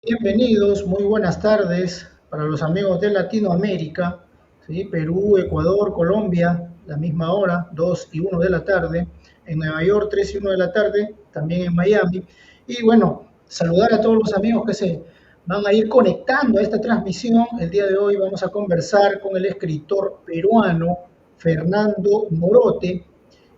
Bienvenidos, muy buenas tardes para los amigos de Latinoamérica, ¿sí? Perú, Ecuador, Colombia, la misma hora, 2 y 1 de la tarde, en Nueva York 3 y 1 de la tarde, también en Miami. Y bueno, saludar a todos los amigos que se van a ir conectando a esta transmisión. El día de hoy vamos a conversar con el escritor peruano Fernando Morote,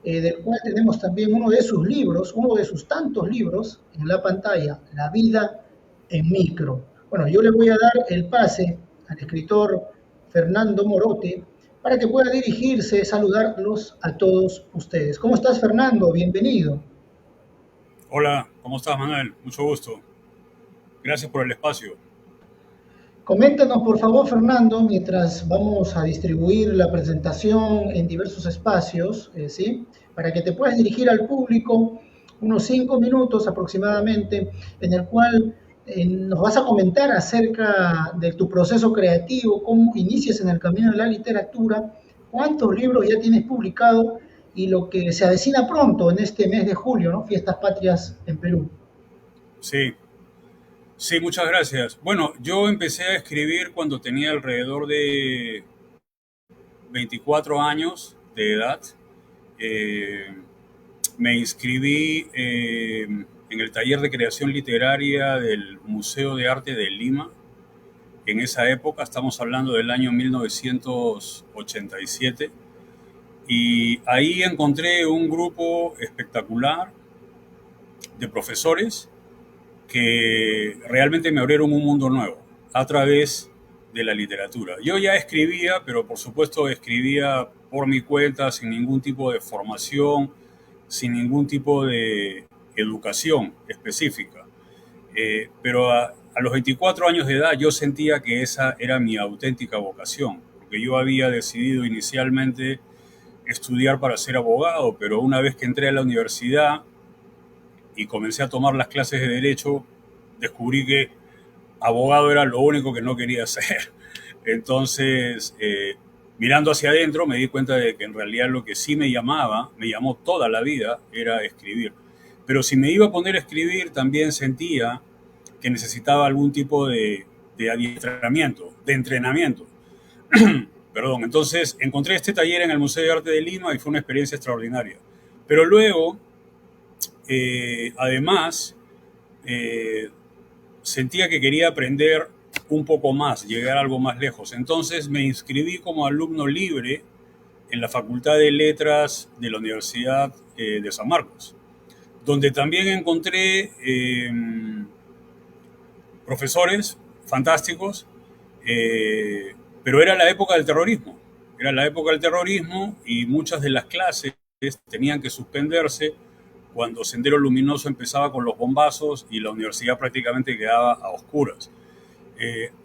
del cual tenemos también uno de sus libros, uno de sus tantos libros en la pantalla, La vida en micro. Bueno, yo le voy a dar el pase al escritor Fernando Morote para que pueda dirigirse, saludarlos a todos ustedes. ¿Cómo estás, Fernando? Bienvenido. Hola, ¿cómo estás, Manuel? Mucho gusto. Gracias por el espacio. Coméntanos, por favor, Fernando, mientras vamos a distribuir la presentación en diversos espacios, ¿sí? Para que te puedas dirigir al público unos 5 minutos aproximadamente, en el cual nos vas a comentar acerca de tu proceso creativo, cómo inicias en el camino de la literatura, cuántos libros ya tienes publicado y lo que se avecina pronto en este mes de julio, ¿no? Fiestas Patrias en Perú. Sí, sí, muchas gracias. Bueno, yo empecé a escribir cuando tenía alrededor de 24 años de edad. Eh, Me inscribí en el taller de creación literaria del Museo de Arte de Lima. En esa época, estamos hablando del año 1987, y ahí encontré un grupo espectacular de profesores que realmente me abrieron un mundo nuevo a través de la literatura. Yo ya escribía, pero por supuesto escribía por mi cuenta, sin ningún tipo de formación, sin ningún tipo de educación específica. Pero a los 24 años de edad yo sentía que esa era mi auténtica vocación, porque yo había decidido inicialmente estudiar para ser abogado, pero una vez que entré a la universidad y comencé a tomar las clases de derecho, descubrí que abogado era lo único que no quería hacer. Entonces, mirando hacia adentro, me di cuenta de que en realidad lo que sí me llamaba, me llamó toda la vida, era escribir. Pero si me iba a poner a escribir, también sentía que necesitaba algún tipo de adiestramiento, de entrenamiento. Perdón, entonces encontré este taller en el Museo de Arte de Lima y fue una experiencia extraordinaria. Pero luego, además, eh, sentía que quería aprender un poco más, llegar algo más lejos. Entonces me inscribí como alumno libre en la Facultad de Letras de la Universidad de San Marcos, donde también encontré profesores fantásticos, pero era la época del terrorismo. Era la época del terrorismo y muchas de las clases tenían que suspenderse cuando Sendero Luminoso empezaba con los bombazos y la universidad prácticamente quedaba a oscuras.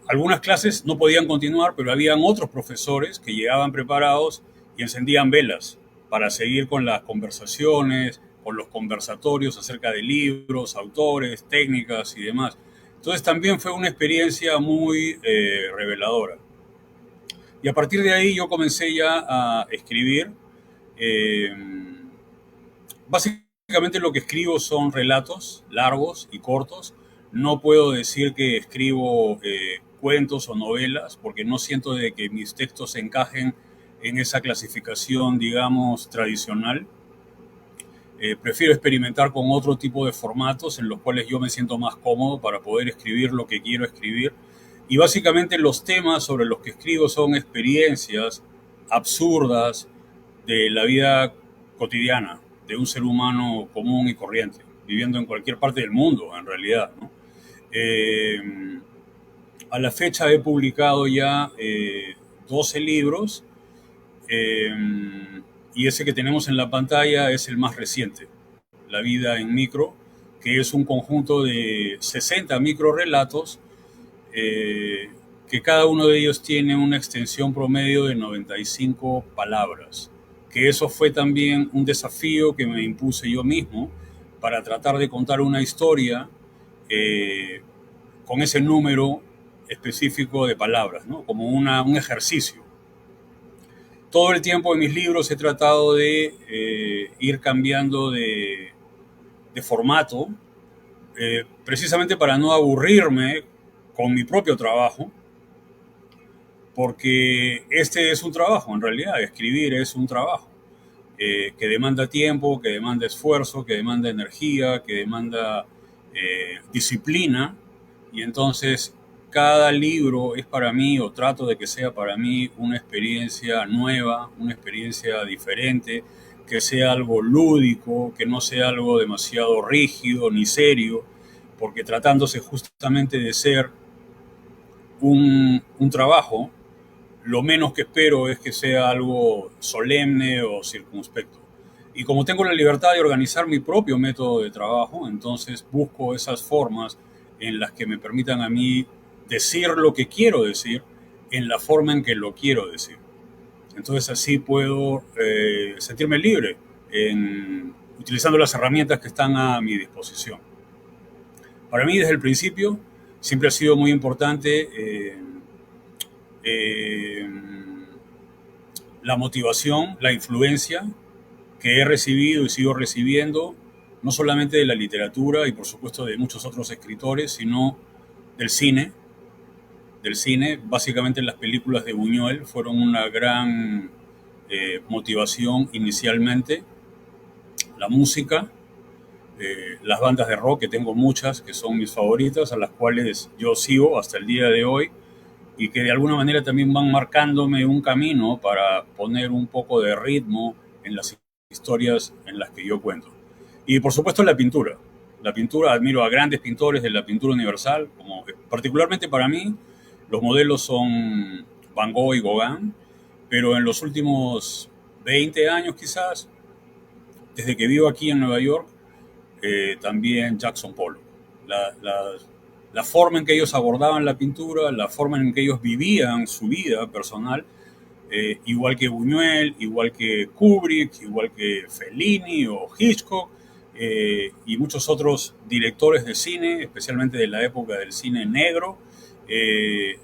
Algunas clases no podían continuar, pero habían otros profesores que llegaban preparados y encendían velas para seguir con las conversaciones, con los conversatorios acerca de libros, autores, técnicas y demás. Entonces también fue una experiencia muy reveladora. Y a partir de ahí yo comencé ya a escribir. Eh, Básicamente lo que escribo son relatos largos y cortos. No puedo decir que escribo cuentos o novelas porque no siento de que mis textos encajen en esa clasificación, digamos, tradicional. Prefiero experimentar con otro tipo de formatos en los cuales yo me siento más cómodo para poder escribir lo que quiero escribir. Y básicamente los temas sobre los que escribo son experiencias absurdas de la vida cotidiana de un ser humano común y corriente, viviendo en cualquier parte del mundo, en realidad, ¿no? Eh, a la fecha he publicado ya 12 libros, eh, y ese que tenemos en la pantalla es el más reciente, La vida en micro, que es un conjunto de 60 microrelatos, eh, que cada uno de ellos tiene una extensión promedio de 95 palabras, que eso fue también un desafío que me impuse yo mismo para tratar de contar una historia eh, con ese número específico de palabras, ¿no? Como un ejercicio. Todo el tiempo en mis libros he tratado de ir cambiando de formato, precisamente para no aburrirme con mi propio trabajo, porque este es un trabajo, en realidad, escribir es un trabajo que demanda tiempo, que demanda esfuerzo, que demanda energía, que demanda disciplina, y entonces cada libro es para mí, o trato de que sea para mí, una experiencia nueva, una experiencia diferente, que sea algo lúdico, que no sea algo demasiado rígido ni serio, porque tratándose justamente de ser un trabajo, lo menos que espero es que sea algo solemne o circunspecto. Y como tengo la libertad de organizar mi propio método de trabajo, entonces busco esas formas en las que me permitan a mí decir lo que quiero decir en la forma en que lo quiero decir. Entonces así puedo sentirme libre utilizando las herramientas que están a mi disposición. Para mí desde el principio siempre ha sido muy importante eh, la motivación, la influencia que he recibido y sigo recibiendo, no solamente de la literatura y por supuesto de muchos otros escritores, sino del cine. Del cine, básicamente las películas de Buñuel fueron una gran motivación inicialmente. La música, las bandas de rock, que tengo muchas, que son mis favoritas, a las cuales yo sigo hasta el día de hoy, y que de alguna manera también van marcándome un camino para poner un poco de ritmo en las historias en las que yo cuento. Y por supuesto la pintura. La pintura, admiro a grandes pintores de la pintura universal, como particularmente para mí, los modelos son Van Gogh y Gauguin, pero en los últimos 20 años quizás, desde que vivo aquí en Nueva York, también Jackson Pollock. La forma en que ellos abordaban la pintura, la forma en que ellos vivían su vida personal, igual que Buñuel, igual que Kubrick, igual que Fellini o Hitchcock, y muchos otros directores de cine, especialmente de la época del cine negro,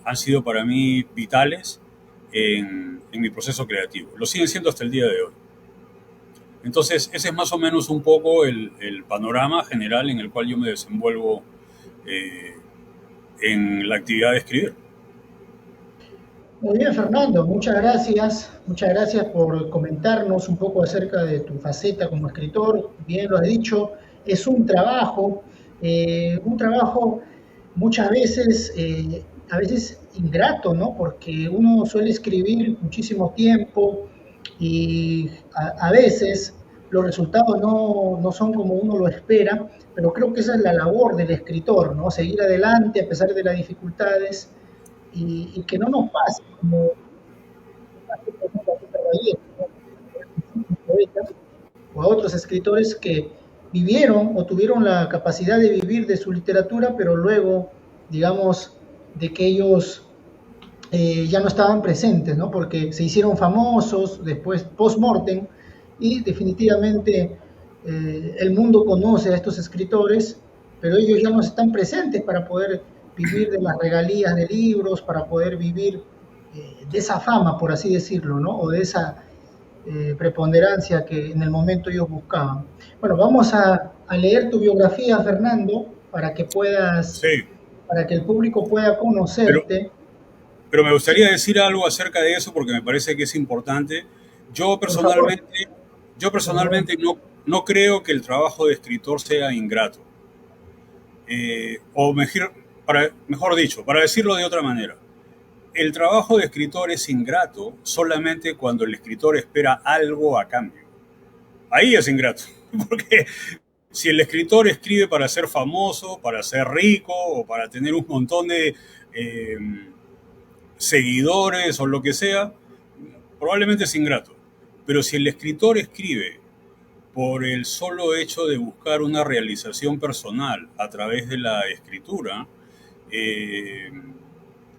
han sido para mí vitales en mi proceso creativo. Lo siguen siendo hasta el día de hoy. Entonces, ese es más o menos un poco el panorama general en el cual yo me desenvuelvo en la actividad de escribir. Muy bien, Fernando, muchas gracias. Muchas gracias por comentarnos un poco acerca de tu faceta como escritor. Bien lo has dicho, es un trabajo muchas veces, a veces ingrato, ¿no? Porque uno suele escribir muchísimo tiempo y a veces los resultados no son como uno lo espera, pero creo que esa es la labor del escritor, ¿no? Seguir adelante a pesar de las dificultades y que no nos pase como o a otros escritores que vivieron o tuvieron la capacidad de vivir de su literatura, pero luego, digamos, de que ellos ya no estaban presentes, ¿no? Porque se hicieron famosos después post-mortem y definitivamente el mundo conoce a estos escritores, pero ellos ya no están presentes para poder vivir de las regalías de libros, para poder vivir de esa fama, por así decirlo, ¿no? O de esa preponderancia que en el momento ellos buscaban. Bueno, vamos a leer tu biografía, Fernando, para que puedas, Sí, para que el público pueda pero, conocerte. pero me Sí, gustaría decir algo acerca de eso porque me parece que es importante. Yo por favor. personalmente, yo Por favor. personalmente no creo que el trabajo de escritor sea ingrato. O mejor dicho, para decirlo de otra manera, el trabajo de escritor es ingrato solamente cuando el escritor espera algo a cambio. Ahí es ingrato, porque si el escritor escribe para ser famoso, para ser rico o para tener un montón de eh, seguidores o lo que sea, probablemente es ingrato. Pero si el escritor escribe por el solo hecho de buscar una realización personal a través de la escritura, eh,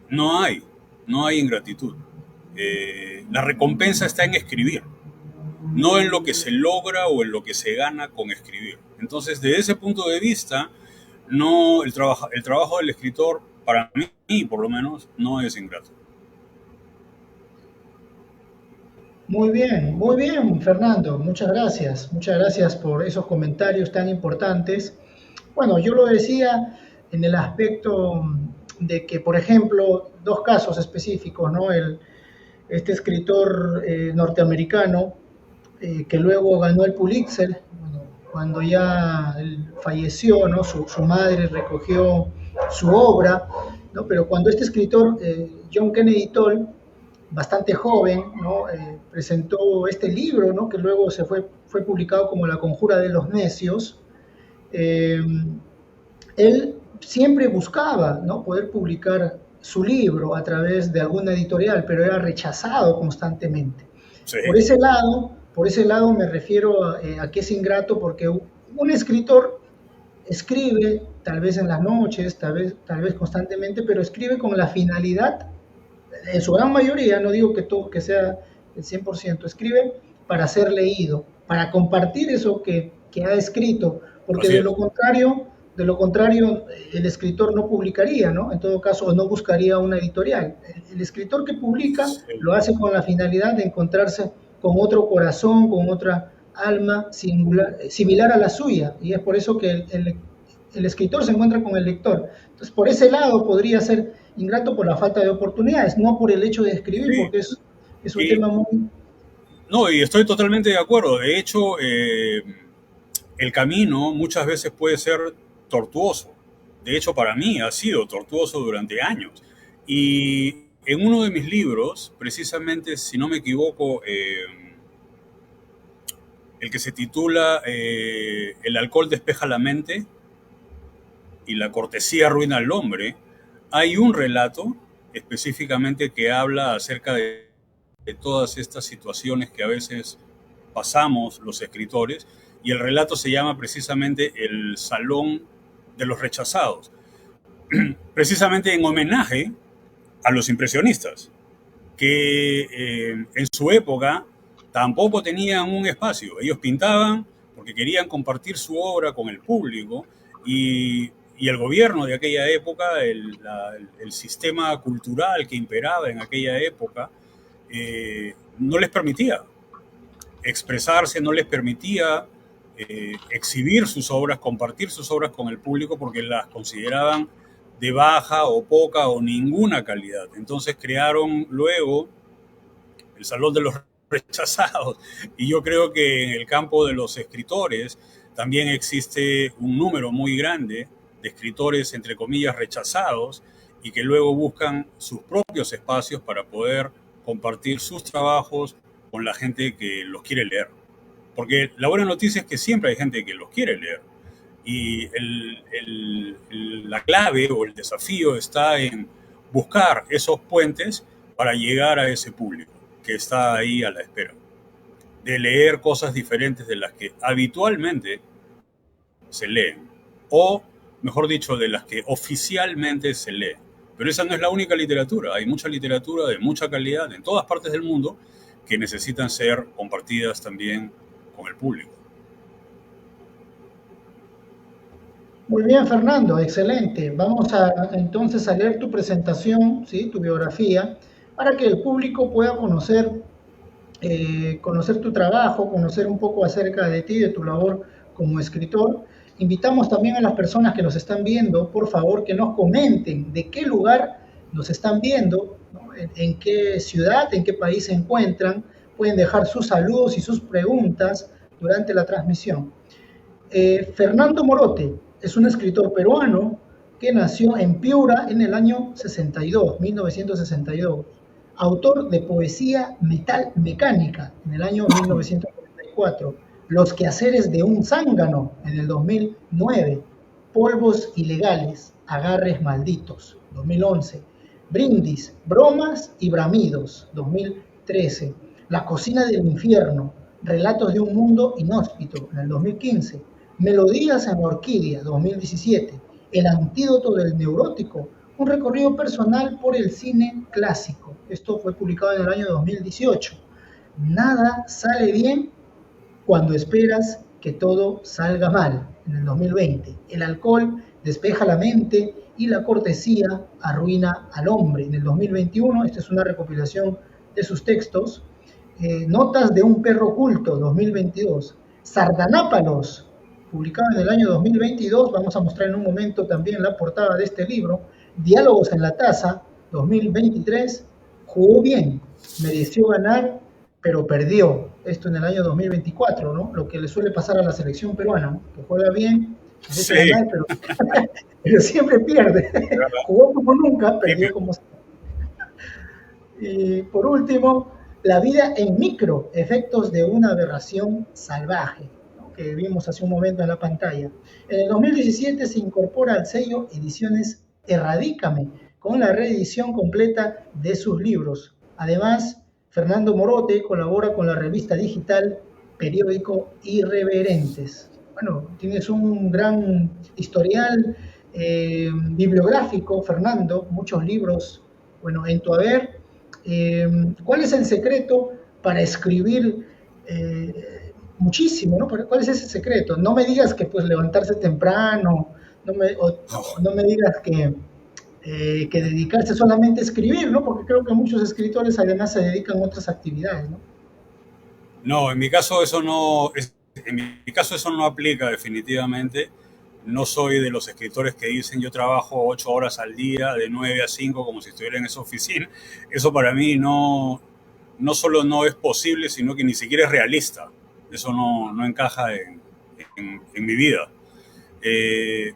no hay, no hay ingratitud. La recompensa está en escribir, no en lo que se logra o en lo que se gana con escribir. Entonces, desde ese punto de vista, no, el trabajo del escritor, para mí por lo menos, no es ingrato. Muy bien, Fernando. Muchas gracias. Muchas gracias por esos comentarios tan importantes. Bueno, yo lo decía en el aspecto de que, por ejemplo, dos casos específicos, ¿no? Este escritor norteamericano que luego ganó el Pulitzer, bueno, cuando ya él falleció, ¿no? Su madre recogió su obra, ¿no? Pero cuando este escritor, John Kennedy Toole, bastante joven, ¿no? Presentó este libro, ¿no? Que luego fue publicado como La Conjura de los Necios. eh, Él siempre buscaba, ¿no? Poder publicar su libro a través de alguna editorial, pero era rechazado constantemente. Sí, Por ese lado me refiero a que es ingrato porque un escritor escribe, tal vez en las noches, tal vez constantemente, pero escribe con la finalidad, en su gran mayoría, no digo que todo, que sea el 100%, escribe para ser leído, para compartir eso que ha escrito, porque así es. de lo contrario, el escritor no publicaría, ¿no? En todo caso, no buscaría una editorial. El escritor que publica Sí, lo hace con la finalidad de encontrarse con otro corazón, con otra alma similar a la suya, y es por eso que el escritor se encuentra con el lector. Entonces, por ese lado podría ser ingrato por la falta de oportunidades, no por el hecho de escribir, sí. porque es un Y, tema muy... no, y estoy totalmente de acuerdo. De hecho, el camino muchas veces puede ser tortuoso. De hecho, para mí ha sido tortuoso durante años. Y en uno de mis libros, precisamente, si no me equivoco, el que se titula El alcohol despeja la mente y la cortesía arruina al hombre, hay un relato específicamente que habla acerca de todas estas situaciones que a veces pasamos los escritores, y el relato se llama precisamente El Salón de los Rechazados, precisamente en homenaje a los impresionistas, que en su época tampoco tenían un espacio. Ellos pintaban porque querían compartir su obra con el público, y el gobierno de aquella época, el sistema cultural que imperaba en aquella época, no les permitía expresarse, no les permitía exhibir sus obras, compartir sus obras con el público, porque las consideraban de baja o poca o ninguna calidad. Entonces crearon luego el Salón de los Rechazados, y yo creo que en el campo de los escritores también existe un número muy grande de escritores, entre comillas, rechazados, y que luego buscan sus propios espacios para poder compartir sus trabajos con la gente que los quiere leer. Porque la buena noticia es que siempre hay gente que los quiere leer. Y la clave o el desafío está en buscar esos puentes para llegar a ese público que está ahí a la espera, de leer cosas diferentes de las que habitualmente se leen, o mejor dicho, de las que oficialmente se leen. Pero esa no es la única literatura, hay mucha literatura de mucha calidad en todas partes del mundo que necesitan ser compartidas también con el público. Muy bien, Fernando, excelente. Vamos entonces a leer tu presentación, ¿sí? Tu biografía, para que el público pueda conocer tu trabajo, conocer un poco acerca de ti, de tu labor como escritor. Invitamos también a las personas que nos están viendo, por favor, que nos comenten de qué lugar nos están viendo, ¿no? En qué ciudad, en qué país se encuentran. Pueden dejar sus saludos y sus preguntas durante la transmisión. Fernando Morote es un escritor peruano que nació en Piura en el año 1962, autor de poesía metal mecánica en el año 1944, Los quehaceres de un zángano en el 2009, Polvos ilegales, agarres malditos, 2011, Brindis, bromas y bramidos, 2013, La cocina del infierno, relatos de un mundo inhóspito, en el 2015, Melodías en Orquídea, 2017, El antídoto del neurótico, un recorrido personal por el cine clásico. Esto fue publicado en el año 2018. Nada sale bien cuando esperas que todo salga mal, en el 2020. El alcohol despeja la mente y la cortesía arruina al hombre, en el 2021. Esta es una recopilación de sus textos. Notas de un perro oculto, 2022. Sardanápalos, publicado en el año 2022. Vamos a mostrar en un momento también la portada de este libro. Diálogos en la Taza, 2023. Jugó bien, mereció ganar, pero perdió. Esto en el año 2024, ¿no? Lo que le suele pasar a la selección peruana, ¿no? Que juega bien, Sí, merece ganar, pero siempre pierde. Jugó como nunca, perdió como siempre. Y por último, La vida en micro, efectos de una aberración salvaje, ¿no? Que vimos hace un momento en la pantalla. En el 2017 se incorpora al sello Ediciones Erradícame, con la reedición completa de sus libros. Además, Fernando Morote colabora con la revista digital Periódico Irreverentes. Bueno, tienes un gran historial bibliográfico, Fernando, muchos libros, bueno, en tu haber. ¿Cuál es el secreto para escribir muchísimo, ¿no? ¿Cuál es ese secreto? No me digas que pues levantarse temprano, no me digas que dedicarse solamente a escribir, ¿no? Porque creo que muchos escritores además se dedican a otras actividades, ¿no? no, en mi caso eso no aplica definitivamente. No soy de los escritores que dicen yo trabajo 8 horas al día, de 9 a 5, como si estuviera en esa oficina. Eso para mí no solo no es posible, sino que ni siquiera es realista. Eso no encaja en mi vida. Eh,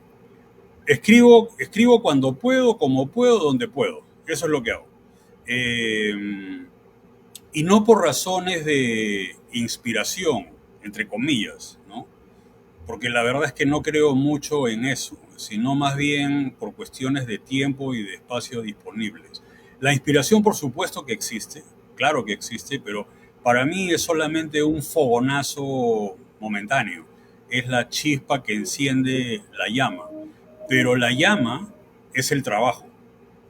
escribo cuando puedo, como puedo, donde puedo. Eso es lo que hago. Eh, y no por razones de inspiración, entre comillas, ¿no? Porque la verdad es que no creo mucho en eso, sino más bien por cuestiones de tiempo y de espacio disponibles. La inspiración, por supuesto que existe, claro que existe, pero para mí es solamente un fogonazo momentáneo. Es la chispa que enciende la llama. Pero la llama es el trabajo,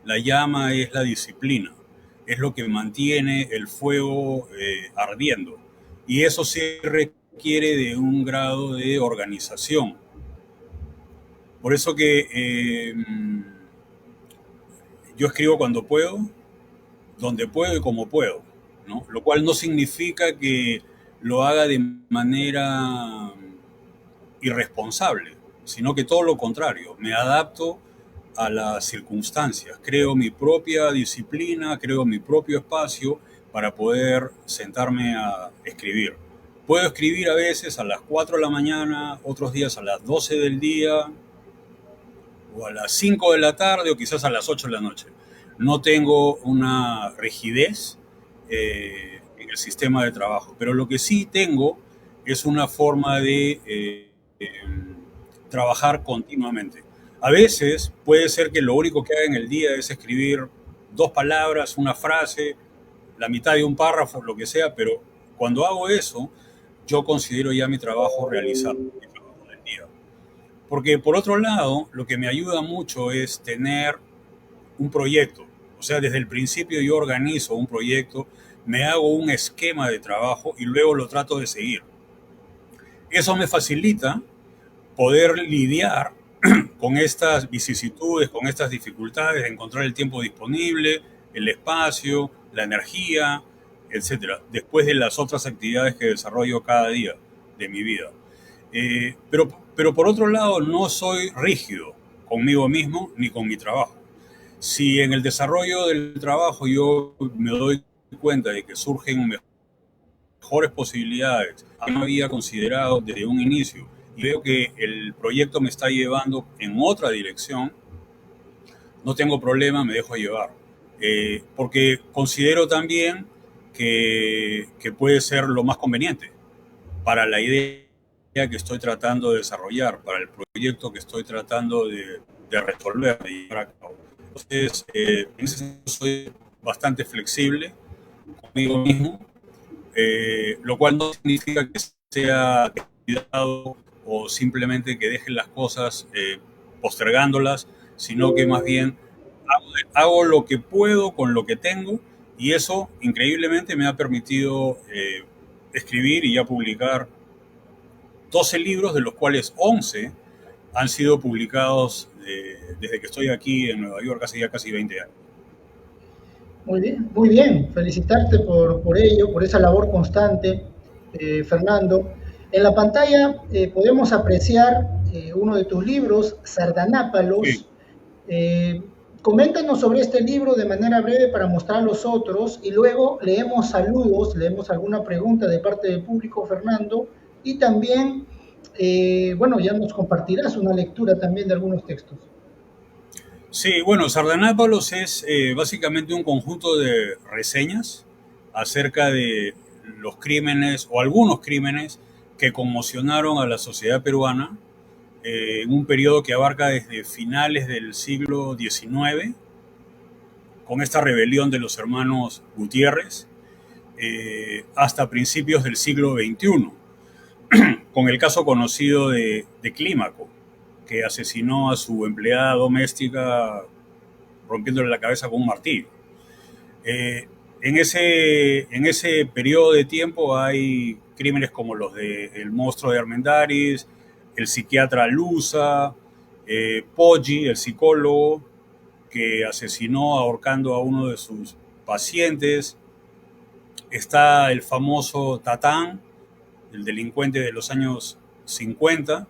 la llama es la disciplina, es lo que mantiene el fuego ardiendo. Y eso sí requiere de un grado de organización. Por eso que yo escribo cuando puedo, donde puedo y como puedo, ¿no? Lo cual no significa que lo haga de manera irresponsable, sino que todo lo contrario, me adapto a las circunstancias, creo mi propia disciplina, creo mi propio espacio para poder sentarme a escribir. Puedo escribir a veces a las 4 de la mañana, otros días a las 12 del día, o a las 5 de la tarde, o quizás a las 8 de la noche. No tengo una rigidez en el sistema de trabajo, pero lo que sí tengo es una forma de trabajar continuamente. A veces puede ser que lo único que haga en el día es escribir 2 palabras, una frase, la mitad de un párrafo, lo que sea, pero cuando hago eso, yo considero ya mi trabajo realizado, mi trabajo del día. Porque por otro lado, lo que me ayuda mucho es tener un proyecto. O sea, desde el principio yo organizo un proyecto, me hago un esquema de trabajo y luego lo trato de seguir. Eso me facilita poder lidiar con estas vicisitudes, con estas dificultades, de encontrar el tiempo disponible, el espacio, la energía, etcétera, después de las otras actividades que desarrollo cada día de mi vida. Pero por otro lado, no soy rígido conmigo mismo ni con mi trabajo. Si en el desarrollo del trabajo yo me doy cuenta de que surgen mejores posibilidades que no había considerado desde un inicio y veo que el proyecto me está llevando en otra dirección, no tengo problema, me dejo llevar. Porque considero también que puede ser lo más conveniente para la idea que estoy tratando de desarrollar, para el proyecto que estoy tratando de resolver, de llevar a cabo. Entonces, en ese sentido soy bastante flexible conmigo mismo, lo cual no significa que sea cuidado o simplemente que deje las cosas postergándolas, sino que más bien hago lo que puedo con lo que tengo y eso increíblemente me ha permitido escribir y ya publicar 12 libros, de los cuales 11 han sido publicados desde que estoy aquí en Nueva York hace ya casi 20 años. Muy bien. Felicitarte por ello, por esa labor constante, Fernando. En la pantalla podemos apreciar uno de tus libros, Sí. Sardanápalos. Eh, Coméntanos sobre este libro de manera breve para mostrar a los otros y luego leemos saludos, leemos alguna pregunta de parte del público, Fernando, y también, bueno, ya nos compartirás una lectura también de algunos textos. Sí, bueno, Sardanápalos es básicamente un conjunto de reseñas acerca de los crímenes o algunos crímenes que conmocionaron a la sociedad peruana en un periodo que abarca desde finales del siglo XIX, con esta rebelión de los hermanos Gutiérrez, hasta principios del siglo XXI, con el caso conocido de Clímaco, que asesinó a su empleada doméstica rompiéndole la cabeza con un martillo. Eh, en ese periodo de tiempo hay crímenes como los de El monstruo de Armendáriz, el psiquiatra Luza, Poggi, el psicólogo, que asesinó ahorcando a uno de sus pacientes. Está el famoso Tatán, el delincuente de los años 50,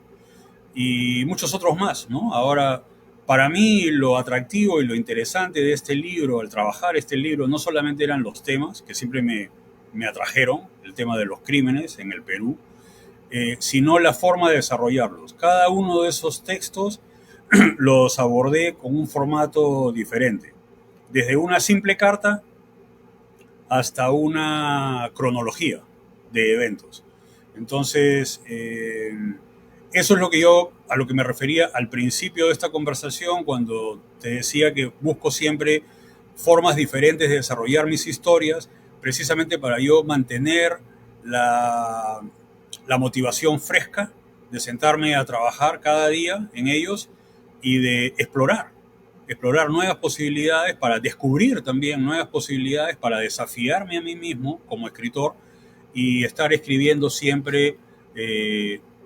y muchos otros más, ¿no? Ahora, para mí lo atractivo y lo interesante de este libro, al trabajar este libro, no solamente eran los temas, que siempre me atrajeron, el tema de los crímenes en el Perú, sino la forma de desarrollarlos. Cada uno de esos textos los abordé con un formato diferente, desde una simple carta hasta una cronología de eventos. Entonces, eso es lo que yo, a lo que me refería al principio de esta conversación, cuando te decía que busco siempre formas diferentes de desarrollar mis historias, precisamente para yo mantener la, la motivación fresca de sentarme a trabajar cada día en ellos y de explorar nuevas posibilidades, para descubrir también nuevas posibilidades, para desafiarme a mí mismo como escritor y estar escribiendo siempre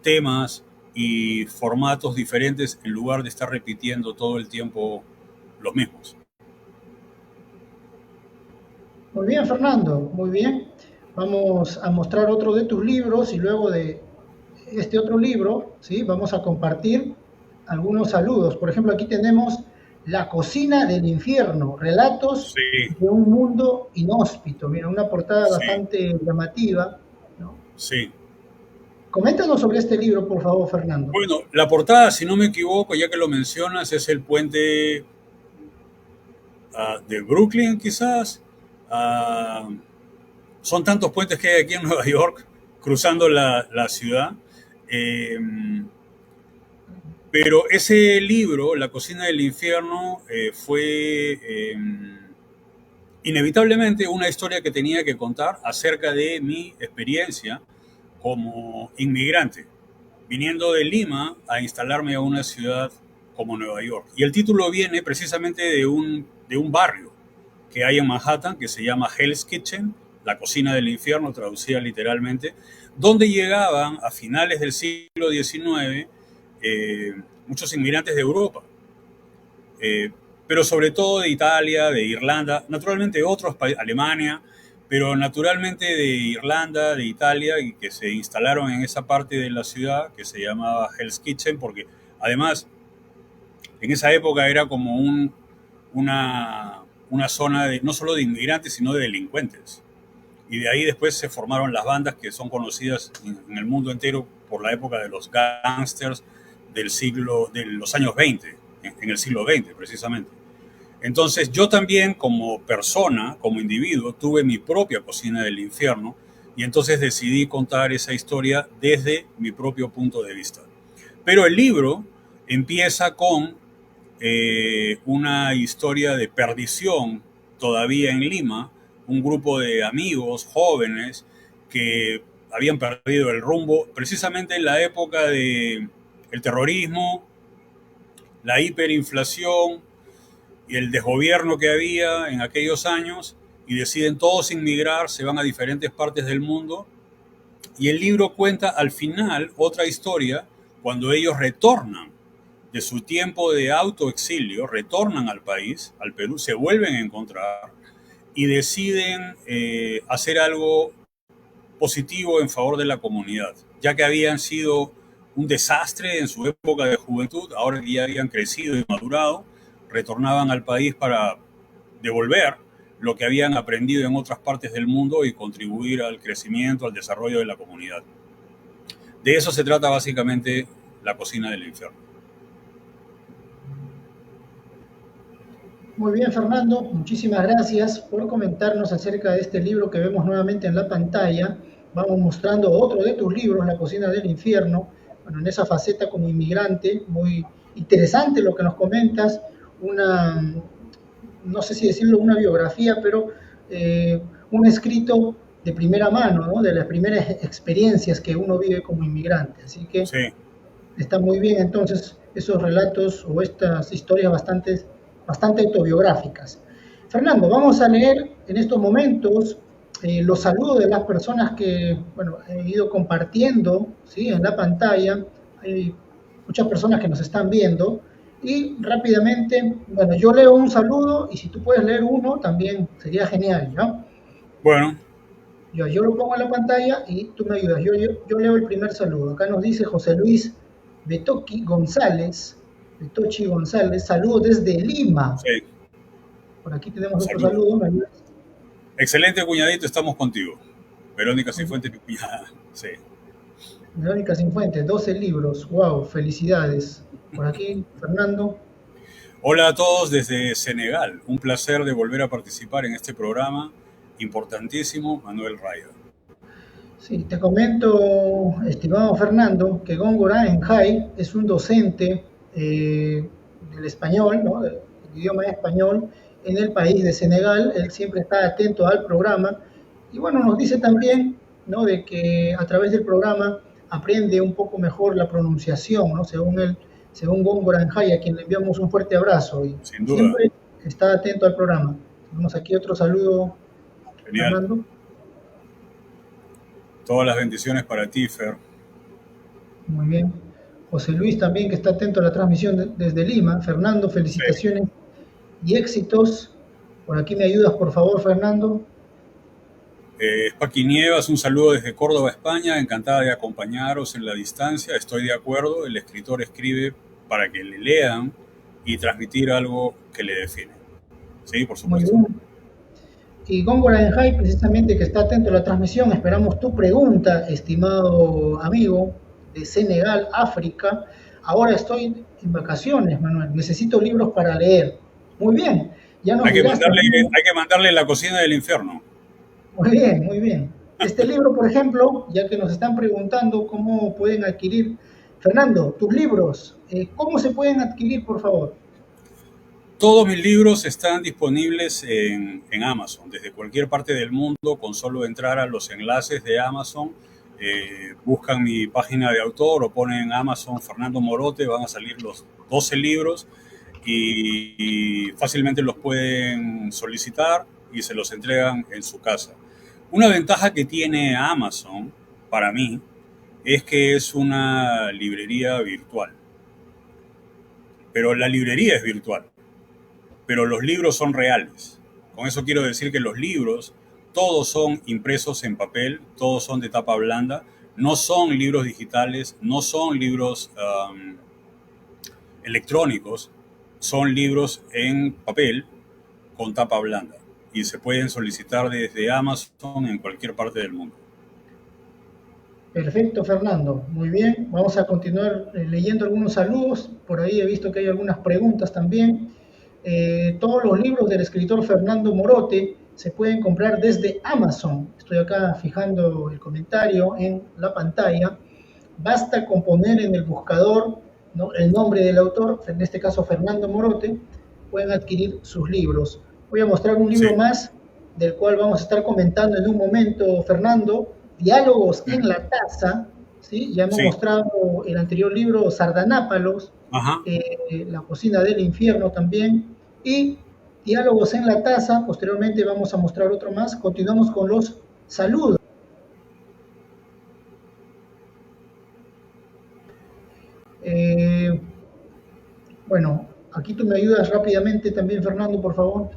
temas y formatos diferentes en lugar de estar repitiendo todo el tiempo los mismos. Muy bien, Fernando, muy bien. Vamos a mostrar otro de tus libros y luego de este otro libro, ¿sí? Vamos a compartir algunos saludos. Por ejemplo, aquí tenemos La cocina del infierno, relatos Sí, de un mundo inhóspito. Mira, una portada sí, bastante llamativa, ¿no? sí. Coméntanos sobre este libro, por favor, Fernando. Bueno, la portada, si no me equivoco, ya que lo mencionas, es el puente de Brooklyn, quizás. Uh, Son tantos puentes que hay aquí en Nueva York, cruzando la ciudad. Eh, pero ese libro, La cocina del infierno, fue inevitablemente una historia que tenía que contar acerca de mi experiencia como inmigrante, viniendo de Lima a instalarme a una ciudad como Nueva York. Y el título viene precisamente de un barrio que hay en Manhattan que se llama Hell's Kitchen, la cocina del infierno, traducida literalmente, donde llegaban a finales del siglo XIX muchos inmigrantes de Europa, eh, pero sobre todo de Italia, de Irlanda, naturalmente otros países, Alemania, pero naturalmente de Irlanda, de Italia, y que se instalaron en esa parte de la ciudad que se llamaba Hell's Kitchen, porque además en esa época era como una zona de, no solo de inmigrantes, sino de delincuentes. Y de ahí después se formaron las bandas que son conocidas en el mundo entero por la época de los gangsters de los años 20, en el siglo XX precisamente. Entonces yo también como persona, como individuo, tuve mi propia cocina del infierno y entonces decidí contar esa historia desde mi propio punto de vista. Pero el libro empieza con una historia de perdición todavía en Lima, un grupo de amigos jóvenes que habían perdido el rumbo precisamente en la época de el terrorismo, la hiperinflación y el desgobierno que había en aquellos años, y deciden todos inmigrar, se van a diferentes partes del mundo, y el libro cuenta al final otra historia cuando ellos retornan de su tiempo de autoexilio, retornan al país, al Perú, se vuelven a encontrar y deciden hacer algo positivo en favor de la comunidad. ya que habían sido un desastre en su época de juventud, ahora que ya habían crecido y madurado, retornaban al país para devolver lo que habían aprendido en otras partes del mundo y contribuir al crecimiento, al desarrollo de la comunidad. De eso se trata básicamente La cocina del infierno. Muy bien, Fernando, muchísimas gracias por comentarnos acerca de este libro que vemos nuevamente en la pantalla. Vamos mostrando otro de tus libros, La cocina del infierno. Bueno, en esa faceta como inmigrante, muy interesante lo que nos comentas, una, no sé si decirlo una biografía, pero un escrito de primera mano, ¿no? De las primeras experiencias que uno vive como inmigrante. Así que Sí. está muy bien entonces esos relatos o estas historias bastante autobiográficas. Fernando, vamos a leer en estos momentos los saludos de las personas que bueno, he ido compartiendo, ¿sí? En la pantalla. Hay muchas personas que nos están viendo y rápidamente, bueno, yo leo un saludo y si tú puedes leer uno también sería genial, ¿no? Bueno. Yo lo pongo en la pantalla y tú me ayudas. Yo leo el primer saludo. Acá nos dice José Luis Betochi González. Betochi González, saludos desde Lima. Sí. Por aquí tenemos otro Salud. saludo. ¿Me ayudas? Excelente, cuñadito, estamos contigo. Verónica Cifuentes, mi cuñada. Sí. Verónica Cifuentes, 12 libros. Wow, felicidades. Por aquí, Fernando. Hola a todos desde Senegal. Un placer de volver a participar en este programa importantísimo, Manuel Raya. Sí, te comento, estimado Fernando, que Góngora Enjay es un docente del español, ¿no? Del idioma español, en el país de Senegal. Él siempre está atento al programa y bueno, nos dice también, ¿no? De que a través del programa aprende un poco mejor la pronunciación, ¿no? Según Góngora Enjay, a quien le enviamos un fuerte abrazo y Sin duda. siempre está atento al programa. Tenemos aquí otro saludo, Genial. Fernando. Todas las bendiciones para ti, Fer. Muy bien. José Luis también, que está atento a la transmisión desde Lima. Fernando, felicitaciones y éxitos. Por aquí me ayudas, por favor, Fernando. Paqui Nievas, un saludo desde Córdoba, España. Encantada de acompañaros en la distancia. Estoy de acuerdo. El escritor escribe para que le lean y transmitir algo que le define. Sí, por supuesto. Muy bien. Y Góngora Enjay, precisamente, que está atento a la transmisión, esperamos tu pregunta, estimado amigo de Senegal, África. Ahora estoy en vacaciones, Manuel. Necesito libros para leer. Muy bien. Ya nos Hay que dirás mandarle La cocina del infierno. Muy bien, muy bien. Este libro, por ejemplo, ya que nos están preguntando cómo pueden adquirir, Fernando, tus libros, ¿cómo se pueden adquirir, por favor? Todos mis libros están disponibles en Amazon, desde cualquier parte del mundo, con solo entrar a los enlaces de Amazon, buscan mi página de autor o ponen Amazon Fernando Morote, van a salir los 12 libros y fácilmente los pueden solicitar y se los entregan en su casa. Una ventaja que tiene Amazon, para mí, es que es una librería virtual. Pero la librería es virtual, pero los libros son reales. Con eso quiero decir que los libros, todos son impresos en papel, todos son de tapa blanda, no son libros digitales, no son libros electrónicos, son libros en papel con tapa blanda y se pueden solicitar desde Amazon en cualquier parte del mundo. Perfecto, Fernando. Muy bien. Vamos a continuar leyendo algunos saludos. Por ahí he visto que hay algunas preguntas también. Todos los libros del escritor Fernando Morote se pueden comprar desde Amazon. Estoy acá fijando el comentario en la pantalla. Basta con poner en el buscador, ¿no?, el nombre del autor, en este caso Fernando Morote, pueden adquirir sus libros. Voy a mostrar un libro más, del cual vamos a estar comentando en un momento, Fernando. Diálogos en la taza, ¿sí? Ya hemos mostrado el anterior libro, Sardanápalos, La cocina del infierno también, y Diálogos en la taza. Posteriormente vamos a mostrar otro más. Continuamos con los saludos. Bueno, aquí tú me ayudas rápidamente también, Fernando, por favor.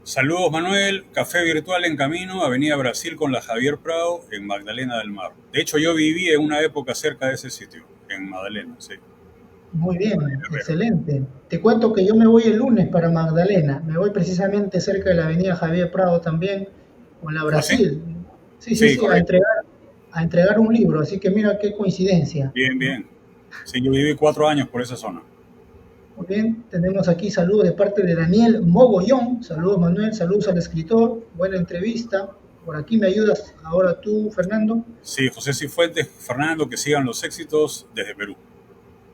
Saludos Manuel, café virtual en camino, Avenida Brasil con la Javier Prado en Magdalena del Mar. De hecho yo viví en una época cerca de ese sitio, en Magdalena, sí. Muy bien, excelente. Te cuento que yo me voy el lunes para Magdalena. Me voy precisamente cerca de la avenida Javier Prado también, con la ¿Ah, sí? Brasil. Sí, sí, Sí, sí, correcto. a entregar un libro. Así que mira qué coincidencia, Bien, ¿no? bien. Sí, yo viví 4 años por esa zona. Muy bien, tenemos aquí saludos de parte de Daniel Mogollón. Saludos Manuel, saludos al escritor. Buena entrevista. Por aquí me ayudas ahora tú, Fernando. Sí, José Cifuentes, Fernando, que sigan los éxitos desde Perú.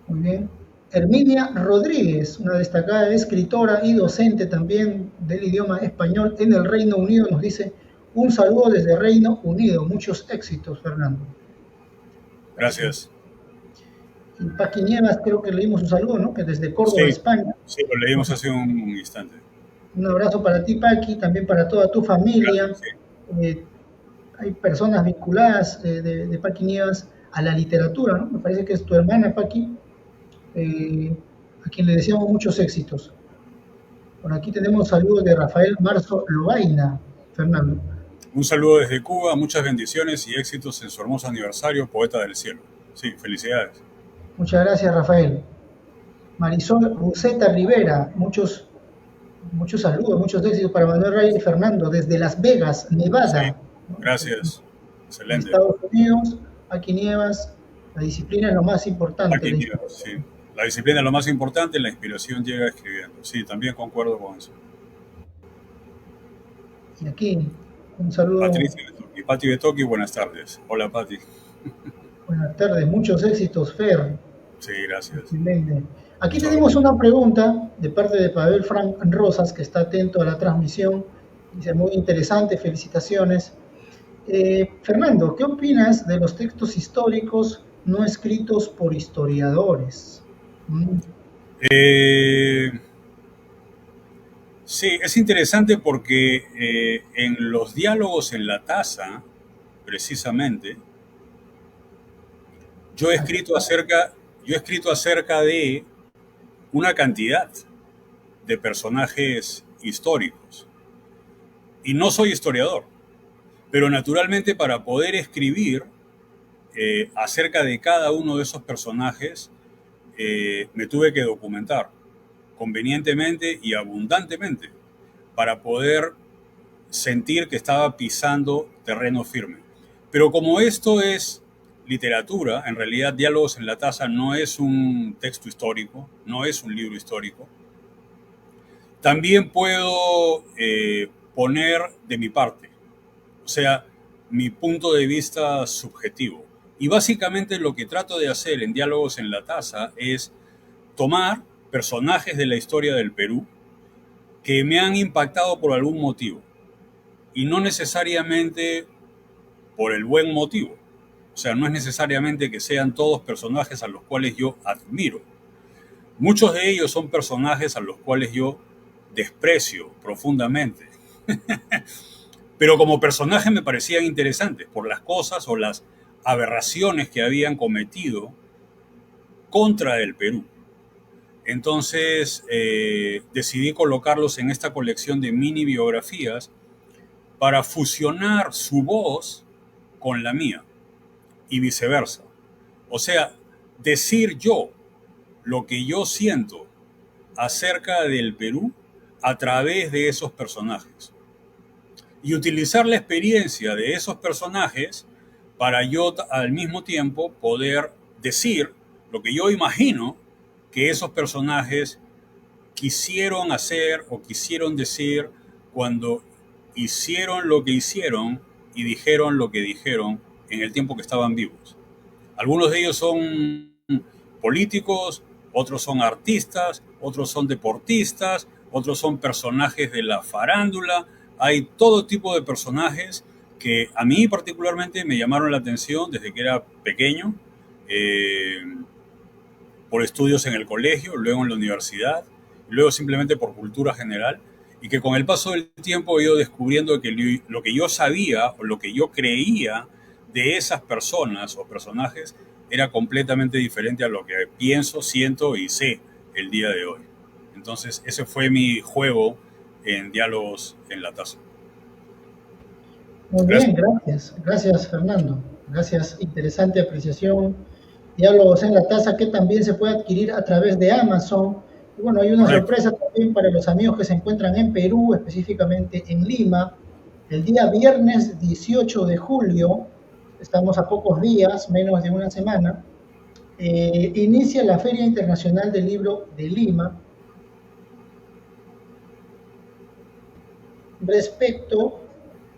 Muy bien. Herminia Rodríguez, una destacada escritora y docente también del idioma español en el Reino Unido, nos dice un saludo desde Reino Unido. Muchos éxitos, Fernando. Gracias. Gracias. Y Paqui Nievas, creo que leímos un saludo, ¿no? Que desde Córdoba, Sí, España. sí, lo leímos hace un instante. Un abrazo para ti, Paqui, también para toda tu familia. Gracias, sí. Eh, Hay personas vinculadas de Paqui Nievas a la literatura, ¿no? Me parece que es tu hermana, Paqui, a quien le deseamos muchos éxitos. Por aquí tenemos saludos de Rafael Marzo Loaina, Fernando. Un saludo desde Cuba, muchas bendiciones y éxitos en su hermoso aniversario, poeta del cielo. Sí, felicidades. Muchas gracias, Rafael. Marisol Buceta Rivera, muchos saludos, muchos éxitos para Manuel Reyes y Fernando desde Las Vegas, Sí, Nevada, ¿no? gracias. En Excelente. Estados Unidos. Aquí Nievas, la disciplina es lo más importante. Aquí llega, sí. La disciplina es lo más importante, la inspiración llega escribiendo. Sí, también concuerdo con eso. Y aquí, un saludo, Patricia Betoki. Pati Betoki, buenas tardes. Hola, Pati. buenas tardes, muchos éxitos, Fer. Sí, gracias. Excelente. Aquí Muchas tenemos gracias. una pregunta de parte de Pavel Frank Rosas, que está atento a la transmisión. Dice, muy interesante, felicitaciones. Fernando, ¿qué opinas de los textos históricos no escritos por historiadores? Mm, Eh, sí, es interesante porque en los diálogos en la taza, precisamente, yo he así escrito acerca, yo he escrito acerca de una cantidad de personajes históricos. Y no soy historiador, pero naturalmente para poder escribir acerca de cada uno de esos personajes, me tuve que documentar convenientemente y abundantemente para poder sentir que estaba pisando terreno firme. Pero como esto es literatura, en realidad Diálogos en la Taza no es un texto histórico, no es un libro histórico, también puedo poner de mi parte, o sea, mi punto de vista subjetivo. Y básicamente lo que trato de hacer en Diálogos en la Taza es tomar personajes de la historia del Perú que me han impactado por algún motivo y no necesariamente por el buen motivo. O sea, no es necesariamente que sean todos personajes a los cuales yo admiro. Muchos de ellos son personajes a los cuales yo desprecio profundamente. Pero como personajes me parecían interesantes por las cosas o las aberraciones que habían cometido contra el Perú. Entonces decidí colocarlos en esta colección de mini biografías para fusionar su voz con la mía y viceversa. O sea, decir yo lo que yo siento acerca del Perú a través de esos personajes y utilizar la experiencia de esos personajes para yo al mismo tiempo poder decir lo que yo imagino que esos personajes quisieron hacer o quisieron decir cuando hicieron lo que hicieron y dijeron lo que dijeron en el tiempo que estaban vivos. Algunos de ellos son políticos, otros son artistas, otros son deportistas, otros son personajes de la farándula. Hay todo tipo de personajes que a mí particularmente me llamaron la atención desde que era pequeño, eh, por estudios en el colegio, luego en la universidad, luego simplemente por cultura general, y que con el paso del tiempo he ido descubriendo que lo que yo sabía o lo que yo creía de esas personas o personajes era completamente diferente a lo que pienso, siento y sé el día de hoy. Entonces ese fue mi juego en Diálogos en la Taza. Muy bien, gracias. Gracias, Fernando. Gracias, interesante apreciación. Diálogos en la Taza, que también se puede adquirir a través de Amazon. Y bueno, hay una sorpresa también para los amigos que se encuentran en Perú, específicamente en Lima. El día viernes 18 de julio, estamos a pocos días, menos de una semana, inicia la Feria Internacional del Libro de Lima. Respecto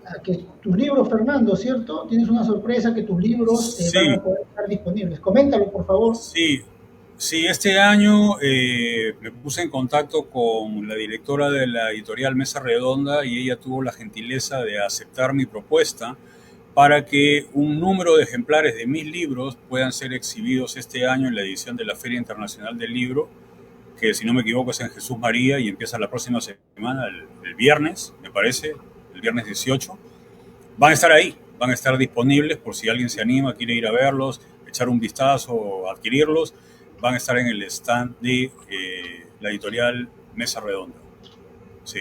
a que tus libros, Fernando, ¿cierto? Tienes una sorpresa que tus libros van a poder estar disponibles. Coméntalo, por favor. Sí, este año me puse en contacto con la directora de la editorial Mesa Redonda y ella tuvo la gentileza de aceptar mi propuesta para que un número de ejemplares de mis libros puedan ser exhibidos este año en la edición de la Feria Internacional del Libro, que si no me equivoco es en Jesús María y empieza la próxima semana, el viernes, me parece, el viernes 18. Van a estar ahí, van a estar disponibles por si alguien se anima, quiere ir a verlos, echar un vistazo o adquirirlos. Van a estar en el stand de la editorial Mesa Redonda. Sí,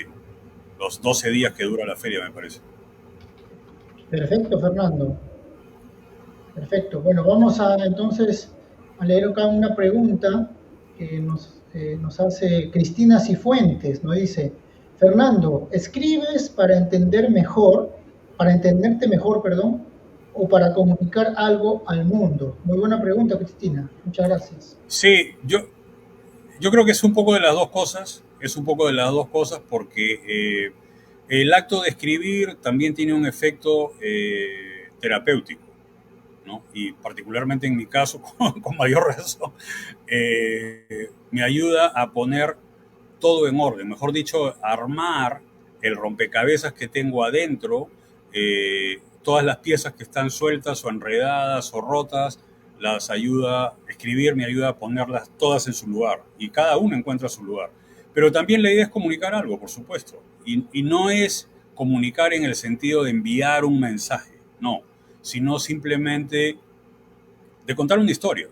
los 12 días que dura la feria, me parece. Perfecto, Fernando. Perfecto. Bueno, vamos entonces a leer acá una pregunta que nos hace Cristina Cifuentes. Nos dice: Fernando, ¿escribes para entenderte mejor, o para comunicar algo al mundo? Muy buena pregunta, Cristina. Muchas gracias. Sí, yo creo que es un poco de las dos cosas. Porque el acto de escribir también tiene un efecto terapéutico, ¿no? Y particularmente en mi caso, con mayor razón, me ayuda a poner todo en orden. Mejor dicho, armar el rompecabezas que tengo adentro, todas las piezas que están sueltas o enredadas o rotas, escribir me ayuda a ponerlas todas en su lugar y cada una encuentra su lugar. Pero también la idea es comunicar algo, por supuesto, y no es comunicar en el sentido de enviar un mensaje, no, sino simplemente de contar una historia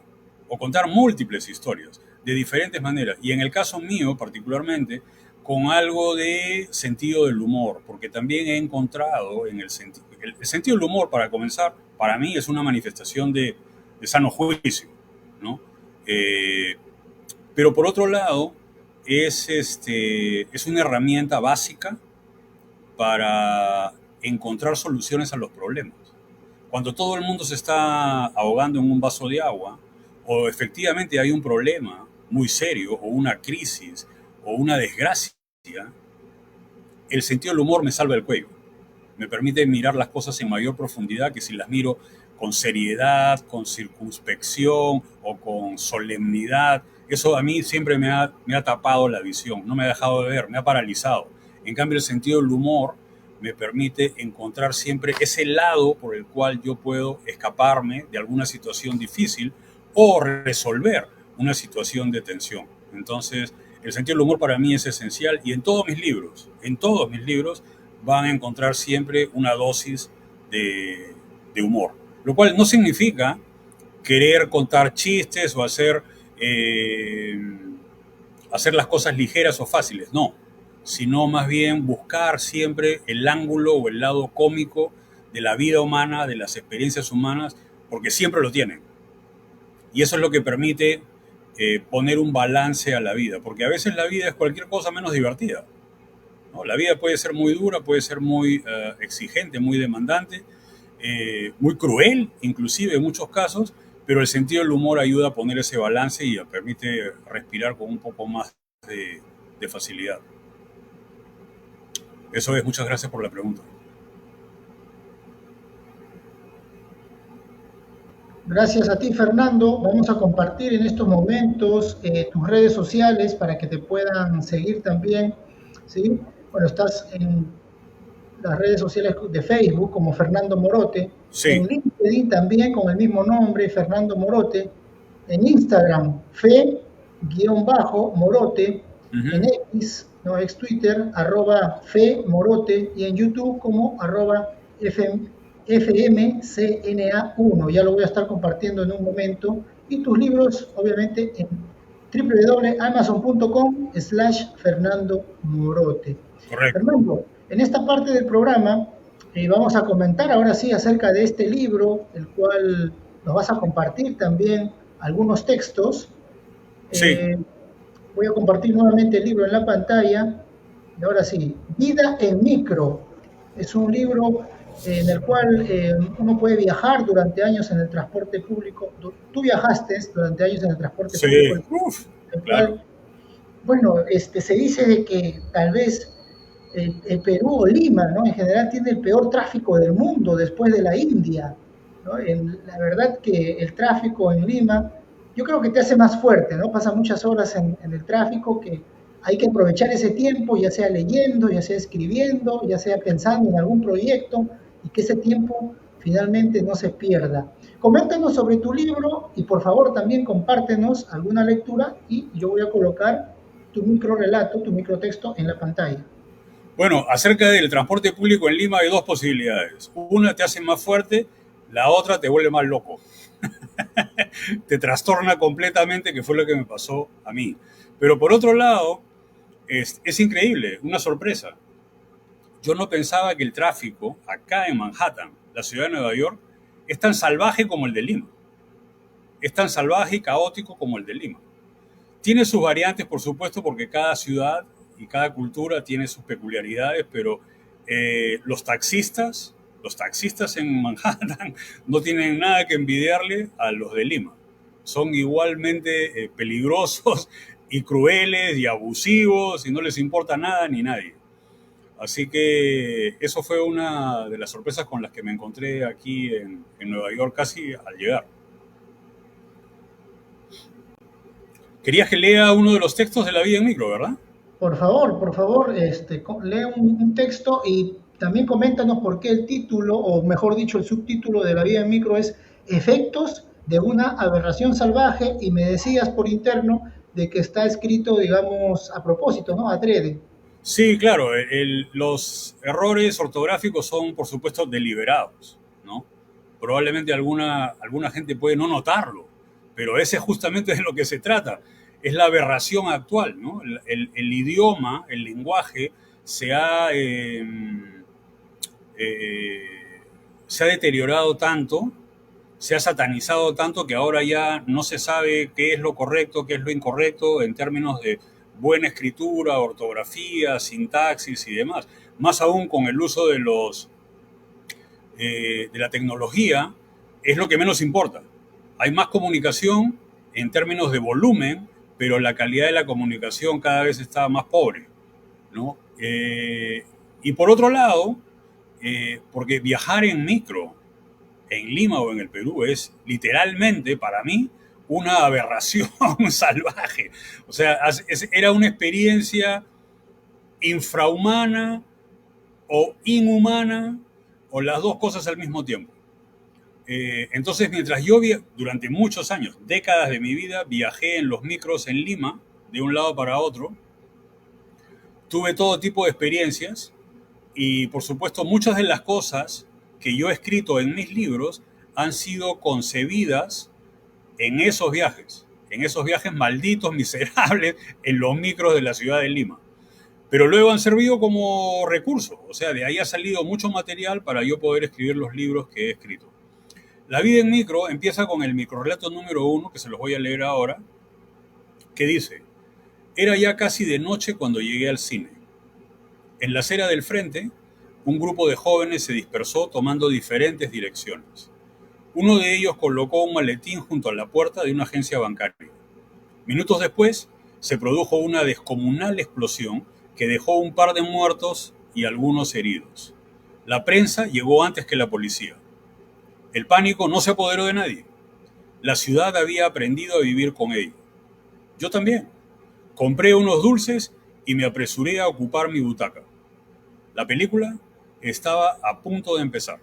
o contar múltiples historias de diferentes maneras. Y en el caso mío particularmente, con algo de sentido del humor, porque también he encontrado en el sentido del humor, para comenzar, para mí es una manifestación de sano juicio, ¿no? Pero por otro lado, es una herramienta básica para encontrar soluciones a los problemas. Cuando todo el mundo se está ahogando en un vaso de agua, o efectivamente hay un problema muy serio, o una crisis, o una desgracia, el sentido del humor me salva el cuello. Me permite mirar las cosas en mayor profundidad que si las miro con seriedad, con circunspección o con solemnidad. Eso a mí siempre me ha tapado la visión, no me ha dejado de ver, me ha paralizado. En cambio, el sentido del humor me permite encontrar siempre ese lado por el cual yo puedo escaparme de alguna situación difícil o resolver una situación de tensión. Entonces, el sentido del humor para mí es esencial y en todos mis libros van a encontrar siempre una dosis de humor. Lo cual no significa querer contar chistes o hacer las cosas ligeras o fáciles, no, sino más bien buscar siempre el ángulo o el lado cómico de la vida humana, de las experiencias humanas, porque siempre lo tienen. Y eso es lo que permite poner un balance a la vida, porque a veces la vida es cualquier cosa menos divertida, ¿no? La vida puede ser muy dura, puede ser muy exigente, muy demandante, muy cruel, inclusive en muchos casos, pero el sentido del humor ayuda a poner ese balance y permite respirar con un poco más de facilidad. Eso es, muchas gracias por la pregunta. Gracias a ti, Fernando. Vamos a compartir en estos momentos tus redes sociales para que te puedan seguir también, ¿sí? Bueno, estás en las redes sociales de Facebook como Fernando Morote, sí. En LinkedIn también con el mismo nombre, Fernando Morote, en Instagram, fe_morote, en X, no, ex Twitter, @fe_morote, y en YouTube como @FMCNA1. Ya lo voy a estar compartiendo en un momento. Y tus libros, obviamente, en www.amazon.com/Fernando Morote. Correcto. Fernando, en esta parte del programa vamos a comentar ahora sí acerca de este libro, el cual nos vas a compartir también algunos textos. Sí, Eh, Voy a compartir nuevamente el libro en la pantalla. Y ahora sí, Vida en Micro. Es un libro en el cual uno puede viajar durante años en el transporte público. Tú viajaste durante años en el transporte público, sí, uf, el claro. cual, bueno, se dice de que tal vez el Perú o Lima, ¿no? En general tiene el peor tráfico del mundo después de la India, ¿no? La verdad que el tráfico en Lima, yo creo que te hace más fuerte, ¿no? Pasas muchas horas en el tráfico que hay que aprovechar ese tiempo, ya sea leyendo, ya sea escribiendo, ya sea pensando en algún proyecto y que ese tiempo finalmente no se pierda. Coméntanos sobre tu libro y por favor también compártenos alguna lectura y yo voy a colocar tu micro relato, tu microtexto en la pantalla. Bueno, acerca del transporte público en Lima hay dos posibilidades. Una te hace más fuerte, la otra te vuelve más loco. Te trastorna completamente, que fue lo que me pasó a mí. Pero por otro lado, es increíble, una sorpresa. Yo no pensaba que el tráfico acá en Manhattan, la ciudad de Nueva York, es tan salvaje como el de Lima. Es tan salvaje y caótico como el de Lima. Tiene sus variantes, por supuesto, porque cada ciudad y cada cultura tiene sus peculiaridades, pero los taxistas en Manhattan no tienen nada que envidiarle a los de Lima. Son igualmente peligrosos y crueles y abusivos y no les importa nada ni nadie. Así que eso fue una de las sorpresas con las que me encontré aquí en Nueva York casi al llegar. Querías que lea uno de los textos de La vida en micro, ¿verdad? Por favor, lee un texto y también coméntanos por qué el título, o mejor dicho, el subtítulo de La vida en micro es Efectos de una aberración salvaje, y me decías por interno de que está escrito, digamos, a propósito, ¿no? Adrede. Sí, claro, los errores ortográficos son, por supuesto, deliberados, ¿no? Probablemente alguna gente puede no notarlo, pero ese justamente es de lo que se trata. Es la aberración actual, ¿no? El idioma, el lenguaje se ha, se ha deteriorado tanto, se ha satanizado tanto que ahora ya no se sabe qué es lo correcto, qué es lo incorrecto en términos de buena escritura, ortografía, sintaxis y demás. Más aún con el uso de la tecnología, es lo que menos importa. Hay más comunicación en términos de volumen, pero la calidad de la comunicación cada vez está más pobre, ¿no? Y por otro lado, porque viajar en micro en Lima o en el Perú es literalmente para mí una aberración salvaje. O sea, era una experiencia infrahumana o inhumana o las dos cosas al mismo tiempo. Entonces, mientras yo durante muchos años, décadas de mi vida, viajé en los micros en Lima, de un lado para otro, tuve todo tipo de experiencias y, por supuesto, muchas de las cosas que yo he escrito en mis libros han sido concebidas en esos viajes malditos, miserables, en los micros de la ciudad de Lima. Pero luego han servido como recurso, o sea, de ahí ha salido mucho material para yo poder escribir los libros que he escrito. La vida en micro empieza con el microrelato número 1, que se los voy a leer ahora, que dice: era ya casi de noche cuando llegué al cine. En la acera del frente, un grupo de jóvenes se dispersó tomando diferentes direcciones. Uno de ellos colocó un maletín junto a la puerta de una agencia bancaria. Minutos después, se produjo una descomunal explosión que dejó un par de muertos y algunos heridos. La prensa llegó antes que la policía. El pánico no se apoderó de nadie. La ciudad había aprendido a vivir con ello. Yo también. Compré unos dulces y me apresuré a ocupar mi butaca. La película estaba a punto de empezar.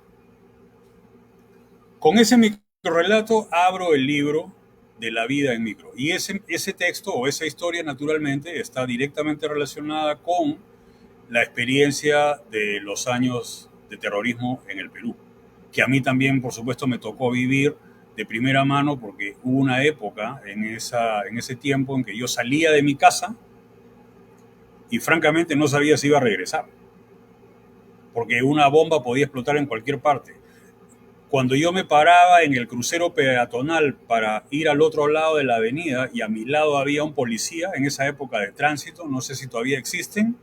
Con ese microrelato abro el libro de La vida en micro. Y ese texto o esa historia, naturalmente, está directamente relacionada con la experiencia de los años de terrorismo en el Perú, que a mí también, por supuesto, me tocó vivir de primera mano, porque hubo una época en ese tiempo en que yo salía de mi casa y francamente no sabía si iba a regresar, porque una bomba podía explotar en cualquier parte. Cuando yo me paraba en el crucero peatonal para ir al otro lado de la avenida y a mi lado había un policía en esa época de tránsito, no sé si todavía existen,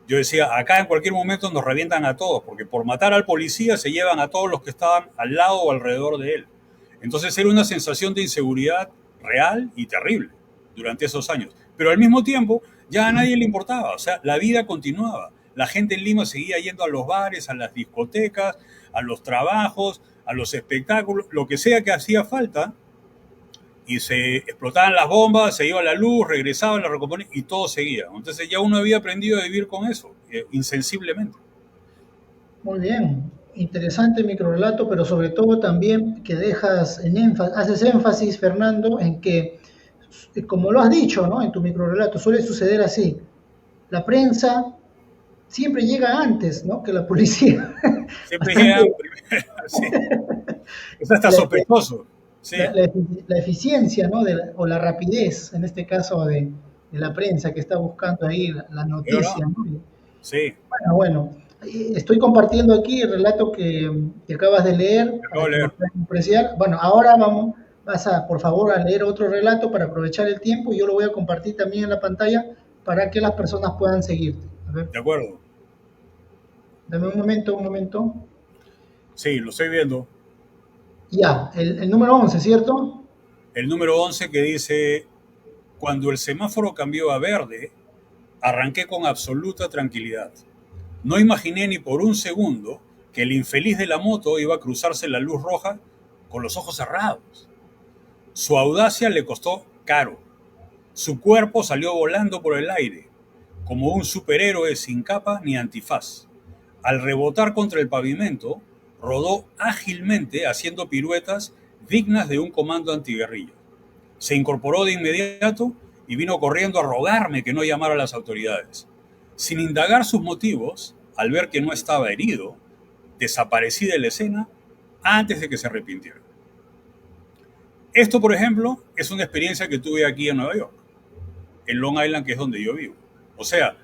yo decía, acá en cualquier momento nos revientan a todos, porque por matar al policía se llevan a todos los que estaban al lado o alrededor de él. Entonces era una sensación de inseguridad real y terrible durante esos años. Pero al mismo tiempo ya a nadie le importaba, o sea, la vida continuaba. La gente en Lima seguía yendo a los bares, a las discotecas, a los trabajos, a los espectáculos, lo que sea que hacía falta, y se explotaban las bombas, se iba la luz, regresaban, la recomponían y todo seguía. Entonces ya uno había aprendido a vivir con eso, insensiblemente. Muy bien, interesante microrelato, pero sobre todo también que haces énfasis, Fernando, en que, como lo has dicho, ¿no? En tu microrelato, suele suceder así. La prensa siempre llega antes, ¿no? Que la policía. Siempre Bastante llegan primero, sí. Es hasta la, sospechoso, sí. la eficiencia, ¿no? O la rapidez, en este caso, de la prensa que está buscando ahí la Pero noticia, no, ¿no? sí, Bueno, estoy compartiendo aquí el relato que acabas de leer me acabo para de que lo leer. puedan apreciar. Bueno, ahora vas a, por favor, a leer otro relato para aprovechar el tiempo y yo lo voy a compartir también en la pantalla para que las personas puedan seguirte. A ver, De acuerdo. dame un momento, un momento. Sí, lo estoy viendo. Ya, el número 11, ¿cierto? El número 11 que dice, cuando el semáforo cambió a verde, arranqué con absoluta tranquilidad. No imaginé ni por un segundo que el infeliz de la moto iba a cruzarse la luz roja con los ojos cerrados. Su audacia le costó caro. Su cuerpo salió volando por el aire, como un superhéroe sin capa ni antifaz. Al rebotar contra el pavimento, rodó ágilmente haciendo piruetas dignas de un comando antiguerrilla. Se incorporó de inmediato y vino corriendo a rogarme que no llamara a las autoridades. Sin indagar sus motivos, al ver que no estaba herido, desaparecí de la escena antes de que se arrepintiera. Esto, por ejemplo, es una experiencia que tuve aquí en Nueva York, en Long Island, que es donde yo vivo. O sea,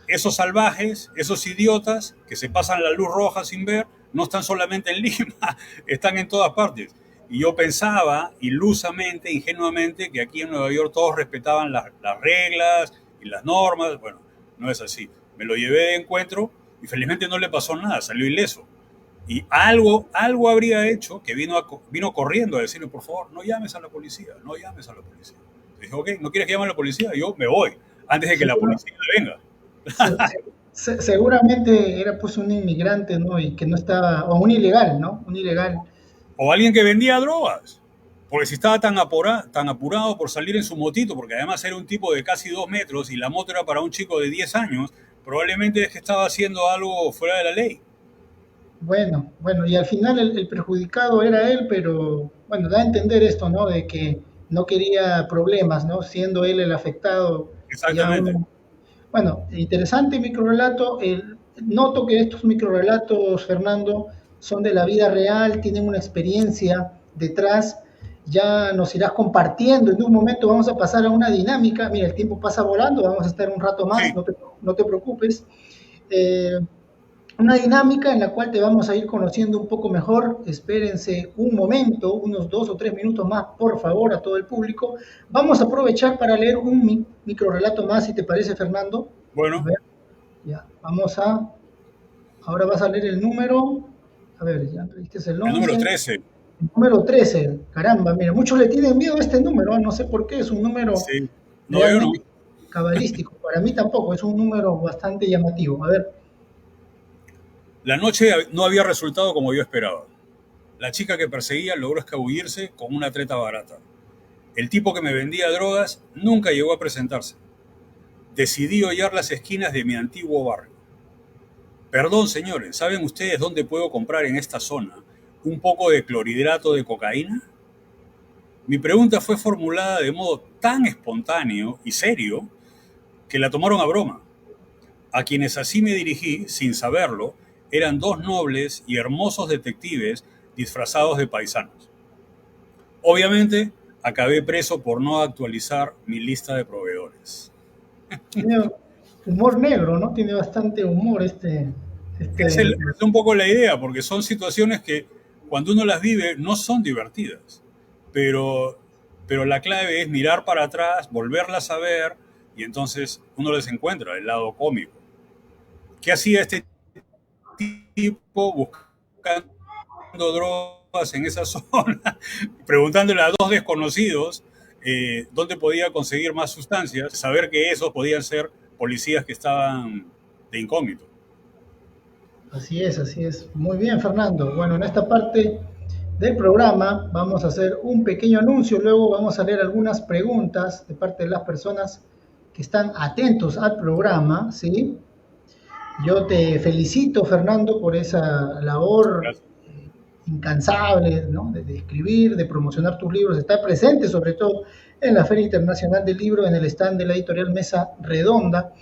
esos salvajes, esos idiotas que se pasan la luz roja sin ver, no están solamente en Lima, están en todas partes. Y yo pensaba, ilusamente, ingenuamente, que aquí en Nueva York todos respetaban las reglas y las normas. Bueno, no es así. Me lo llevé de encuentro y felizmente no le pasó nada, salió ileso. Y algo habría hecho que vino corriendo a decirme, por favor, no llames a la policía, no llames a la policía. Le dije, ok, ¿no quieres que llame a la policía? Yo me voy, antes de que la Seguro- policía venga. Seguramente era pues un inmigrante, ¿no? Y que no estaba, o un ilegal, ¿no? Un ilegal. O alguien que vendía drogas. Porque si estaba tan apurado por salir en su motito, porque además era un tipo de casi 2 metros y la moto era para un chico de 10 años, probablemente es que estaba haciendo algo fuera de la ley. Bueno, y al final el perjudicado era él, pero bueno, da a entender esto, ¿no? De que no quería problemas, ¿no? Siendo él el afectado, ya Exactamente. uno. Bueno, interesante microrelato. Noto que estos microrelatos, Fernando, son de la vida real, tienen una experiencia detrás. Ya nos irás compartiendo. En un momento vamos a pasar a una dinámica. Mira, el tiempo pasa volando, vamos a estar un rato más, Sí, no te preocupes. Eh, una dinámica en la cual te vamos a ir conociendo un poco mejor. Espérense un momento, unos 2 o 3 minutos más, por favor, a todo el público. Vamos a aprovechar para leer un microrelato más, si te parece, Fernando. A bueno, ver, ya, ahora vas a leer el número, a ver, ya viste el el número 11, 13. el número 13. Caramba, mira, muchos le tienen miedo a este número, no sé por qué, es un número Sí. No, yo no. realmente cabalístico. Para mí tampoco, es un número bastante llamativo. A ver, La noche no había resultado como yo esperaba. La chica que perseguía logró escabullirse con una treta barata. El tipo que me vendía drogas nunca llegó a presentarse. Decidí hollar las esquinas de mi antiguo barrio. Perdón, señores, ¿saben ustedes dónde puedo comprar en esta zona un poco de clorhidrato de cocaína? Mi pregunta fue formulada de modo tan espontáneo y serio que la tomaron a broma. A quienes así me dirigí, sin saberlo, eran dos nobles y hermosos detectives disfrazados de paisanos. Obviamente, acabé preso por no actualizar mi lista de proveedores. mira, humor negro, ¿no? Tiene bastante humor Es un poco la idea, porque son situaciones que cuando uno las vive no son divertidas, pero, pero la clave es mirar para atrás, volverlas a ver y entonces uno les encuentra el lado cómico. ¿Qué hacía este tipo buscando drogas en esa zona, preguntándole a dos desconocidos dónde podía conseguir más sustancias, saber que esos podían ser policías que estaban de incógnito? Así es, así es. Muy bien, Fernando. Bueno, en esta parte del programa vamos a hacer un pequeño anuncio, luego vamos a leer algunas preguntas de parte de las personas que están atentos al programa, ¿sí? Yo te felicito, Fernando, por esa labor Gracias. incansable, ¿no? De escribir, de promocionar tus libros, de estar presente sobre todo en la Feria Internacional del Libro, en el stand de la editorial Mesa Redonda.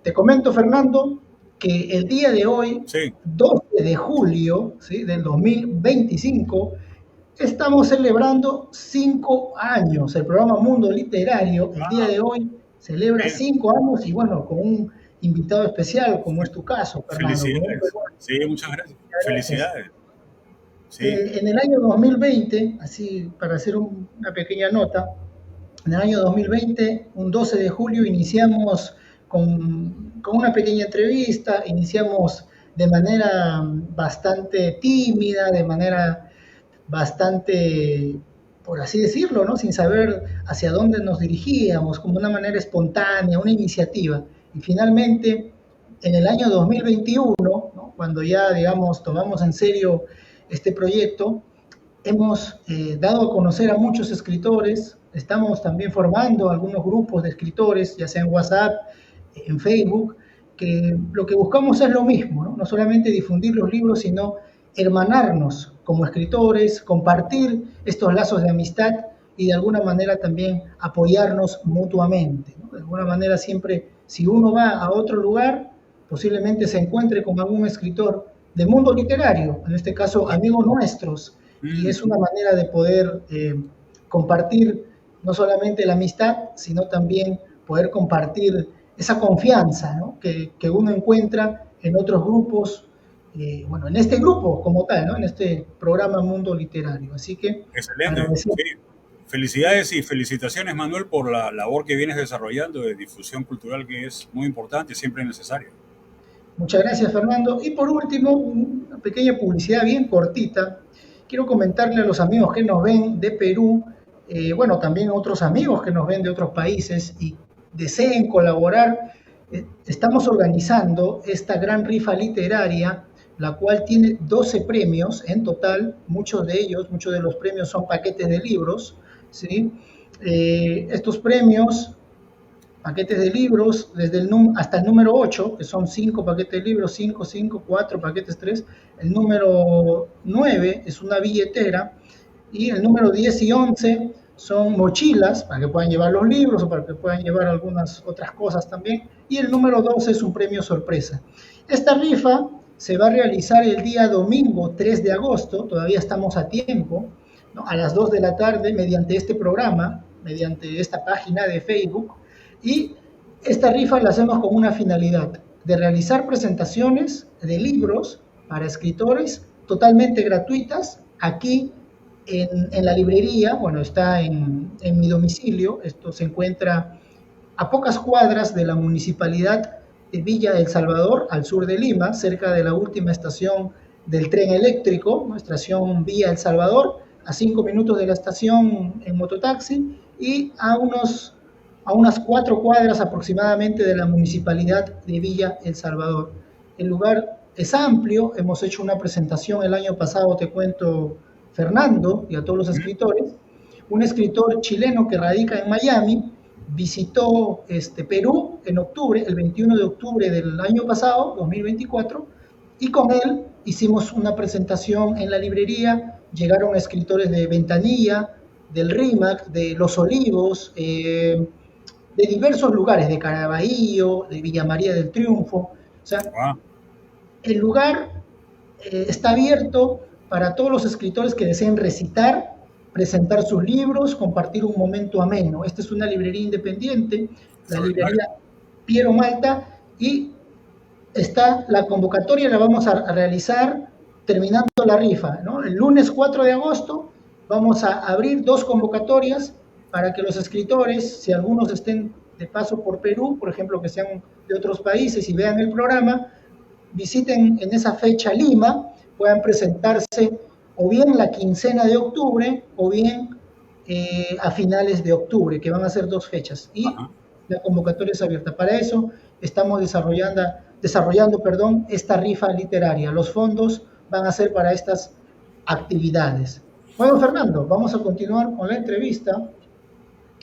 Te comento, Fernando, que el día de hoy, Sí. 12 de julio, ¿sí?, del 2025, estamos celebrando 5 años. El programa Mundo Literario, el día Ah, de hoy, celebra bien. 5 años y bueno, con un invitado especial, como es tu caso, Fernando. Felicidades. Sí, muchas gracias. Gracias. Felicidades. Sí. En el año 2020, así para hacer una pequeña nota, en el año 2020, un 12 de julio, iniciamos con una pequeña entrevista, iniciamos de manera bastante tímida, de manera bastante, por así decirlo, ¿no?, sin saber hacia dónde nos dirigíamos, como una manera espontánea, una iniciativa. Y finalmente, en el año 2021, ¿no?, cuando ya, digamos, tomamos en serio este proyecto, hemos dado a conocer a muchos escritores, estamos también formando algunos grupos de escritores, ya sea en WhatsApp, en Facebook, que lo que buscamos es lo mismo, ¿no? No solamente difundir los libros, sino hermanarnos como escritores, compartir estos lazos de amistad y de alguna manera también apoyarnos mutuamente, ¿no? De alguna manera siempre, si uno va a otro lugar, posiblemente se encuentre con algún escritor del mundo literario, en este caso amigos nuestros, y Mm, es una manera de poder compartir no solamente la amistad, sino también poder compartir esa confianza, ¿no?, que uno encuentra en otros grupos, bueno, en este grupo como tal, ¿no?, en este programa Mundo Literario. Así que excelente. agradecer. Sí. Felicidades y felicitaciones, Manuel, por la labor que vienes desarrollando de difusión cultural, que es muy importante y siempre necesaria. Muchas gracias, Fernando. Y por último, una pequeña publicidad bien cortita. Quiero comentarle a los amigos que nos ven de Perú, bueno, también a otros amigos que nos ven de otros países y deseen colaborar. Estamos organizando esta gran rifa literaria, la cual tiene 12 premios en total. Muchos de los premios son paquetes de libros, ¿sí? Estos premios, paquetes de libros, desde hasta el número 8, que son 5 paquetes de libros, 5, 5, 4 paquetes 3. El número 9 es una billetera. Y el número 10 y 11 son mochilas, para que puedan llevar los libros o para que puedan llevar algunas otras cosas también. Y el número 12 es un premio sorpresa. Esta rifa se va a realizar el día domingo 3 de agosto, todavía estamos a tiempo, ¿no?, a las 2 de la tarde, mediante este programa, mediante esta página de Facebook. Y esta rifa la hacemos con una finalidad de realizar presentaciones de libros para escritores totalmente gratuitas aquí en la librería. Bueno, está en mi domicilio. Esto se encuentra a pocas cuadras de la municipalidad de Villa El Salvador, al sur de Lima, cerca de la última estación del tren eléctrico, ¿no?, estación Villa El Salvador, a 5 minutos de la estación en mototaxi y a unas 4 cuadras aproximadamente de la municipalidad de Villa El Salvador. El lugar es amplio, hemos hecho una presentación el año pasado, te cuento, Fernando, y a todos los escritores. Un escritor chileno que radica en Miami visitó Perú en octubre, el 21 de octubre del año pasado, 2024, y con él hicimos una presentación en la librería. Llegaron escritores de Ventanilla, del RIMAC, de Los Olivos, de diversos lugares, de Caraballo, de Villa María del Triunfo. O sea, Ah, el lugar está abierto para todos los escritores que deseen recitar, presentar sus libros, compartir un momento ameno. Esta es una librería independiente, la extraordinario. librería Piero Malta, Y está la convocatoria, la vamos a realizar terminando la rifa, ¿no? El lunes 4 de agosto vamos a abrir 2 convocatorias para que los escritores, si algunos estén de paso por Perú, por ejemplo, que sean de otros países y vean el programa, visiten en esa fecha Lima, puedan presentarse o bien la quincena de octubre o bien a finales de octubre, que van a ser 2 fechas. Y Ajá. la convocatoria es abierta. Para eso estamos desarrollando esta rifa literaria. Los fondos van a ser para estas actividades. Bueno, Fernando, vamos a continuar con la entrevista.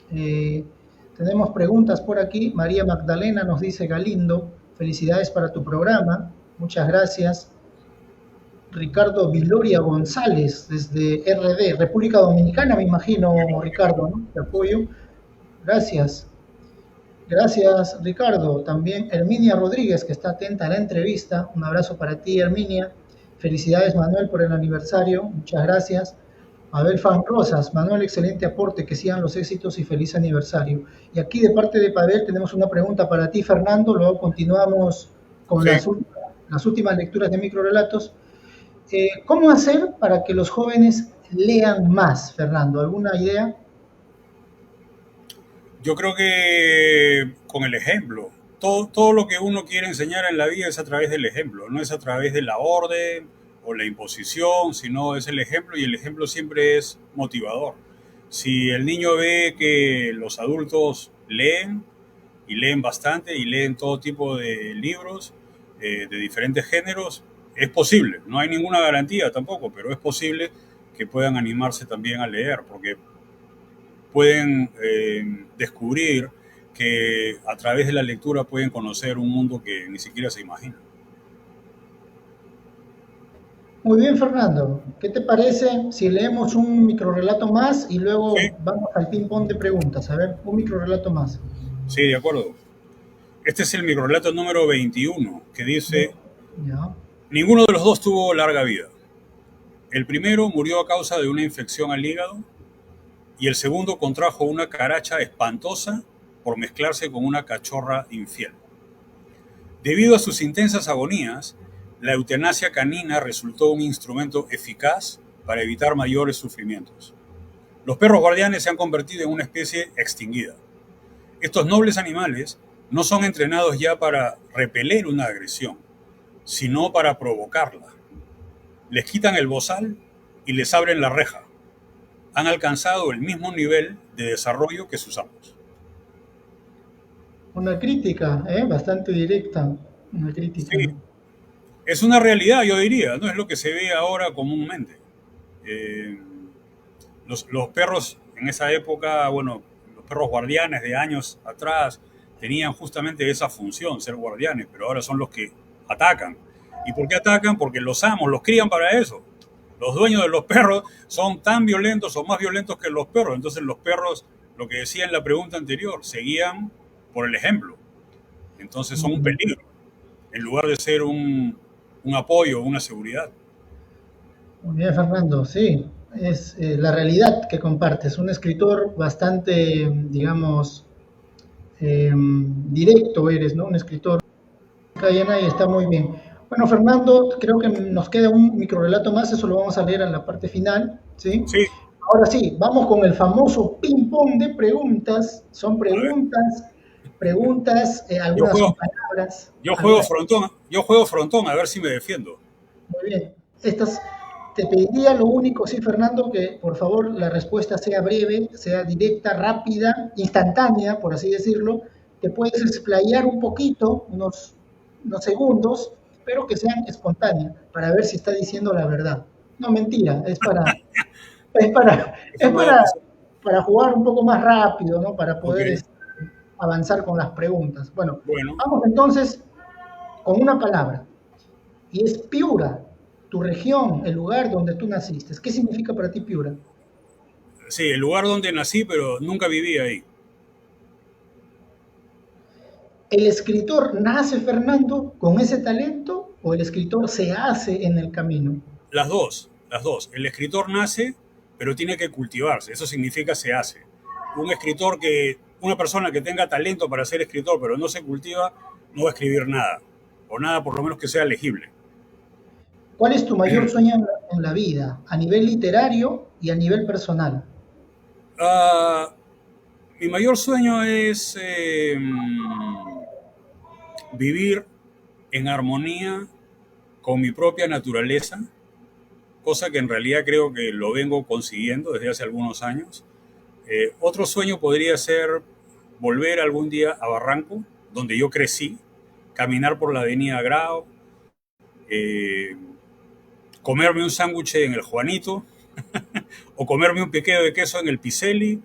Tenemos preguntas por aquí. María Magdalena nos dice: Galindo, felicidades para tu programa. Muchas gracias. Ricardo Viloria González, desde RD, República Dominicana, me imagino, Ricardo, ¿no? Te apoyo. Gracias. Gracias, Ricardo. También Herminia Rodríguez, que está atenta a la entrevista. Un abrazo para ti, Herminia. Felicidades, Manuel, por el aniversario. Muchas gracias. Abel Fan Rosas, Manuel, excelente aporte, que sigan los éxitos y feliz aniversario. Y aquí de parte de Pavel tenemos una pregunta para ti, Fernando. Luego continuamos con Sí. las últimas lecturas de microrelatos. ¿Cómo hacer para que los jóvenes lean más, Fernando? ¿Alguna idea? Yo creo que con el ejemplo, todo lo que uno quiere enseñar en la vida es a través del ejemplo, no es a través de la orden o la imposición, sino es el ejemplo, y el ejemplo siempre es motivador. Si el niño ve que los adultos leen y leen bastante y leen todo tipo de libros de diferentes géneros, es posible, no hay ninguna garantía tampoco, pero es posible que puedan animarse también a leer, porque pueden descubrir que a través de la lectura pueden conocer un mundo que ni siquiera se imagina. Muy bien, Fernando. ¿Qué te parece si leemos un microrelato más y Sí, luego vamos al ping-pong de preguntas? A ver, un microrelato más. sí, de acuerdo. Este es el microrelato número 21, que dice: Ya. ninguno de los dos tuvo larga vida. El primero murió a causa de una infección al hígado y el segundo contrajo una caracha espantosa por mezclarse con una cachorra infiel. Debido a sus intensas agonías, la eutanasia canina resultó un instrumento eficaz para evitar mayores sufrimientos. Los perros guardianes se han convertido en una especie extinguida. Estos nobles animales no son entrenados ya para repeler una agresión, sino para provocarla. Les quitan el bozal y les abren la reja. Han alcanzado el mismo nivel de desarrollo que sus amos. Una crítica, bastante directa. Una crítica. Sí, es una realidad, yo diría, no es lo que se ve ahora comúnmente. Eh, los perros en esa época, bueno, los perros guardianes de años atrás tenían justamente esa función, ser guardianes, pero ahora son los que atacan. ¿Y por qué atacan? Porque los amos los crían para eso. Los dueños de los perros son tan violentos o más violentos que los perros. Entonces los perros, lo que decía en la pregunta anterior, seguían por el ejemplo. Entonces son un peligro, en lugar de ser un apoyo, una seguridad. Muy bien, Fernando. Sí, es la realidad que compartes. Un escritor bastante, digamos, directo eres, ¿no? Un escritor cayena y está muy bien. Bueno, Fernando, creo que nos queda un microrelato más, eso lo vamos a leer en la parte final, ¿sí? Sí, Ahora sí, vamos con el famoso ping-pong de preguntas. Son a ver, preguntas, yo algunas son juego, palabras. yo juego frontón a ver si me defiendo. Muy bien. Estas, te pediría lo único, sí, Fernando, que por favor la respuesta sea breve, sea directa, rápida, instantánea, por así decirlo. Te puedes explayar un poquito, unos segundos, pero que sean espontáneas, para ver si está diciendo la verdad. No, mentira, es para, Eso es no, eso, para jugar un poco más rápido, ¿no? Para ok, poder avanzar con las preguntas. Bueno, bueno. vamos entonces con una palabra. Y es Piura, tu región, el lugar donde tú naciste. ¿Qué significa para ti Piura? Sí, el lugar donde nací, pero nunca viví ahí. ¿El escritor nace, Fernando, con ese talento o el escritor se hace en el camino? Las dos, las dos. El escritor nace, pero tiene que cultivarse. Eso significa se hace. Una persona que tenga talento para ser escritor, pero no se cultiva, no va a escribir nada, o nada por lo menos que sea legible. ¿Cuál es tu mayor sueño en la vida, a nivel literario y a nivel personal? Ah, mi mayor sueño es vivir en armonía con mi propia naturaleza, cosa que en realidad creo que lo vengo consiguiendo desde hace algunos años. Otro sueño podría ser volver algún día a Barranco, donde yo crecí, caminar por la avenida Grao, eh, comerme un sándwich en el Juanito, o comerme un piqueo de queso en el Picelli,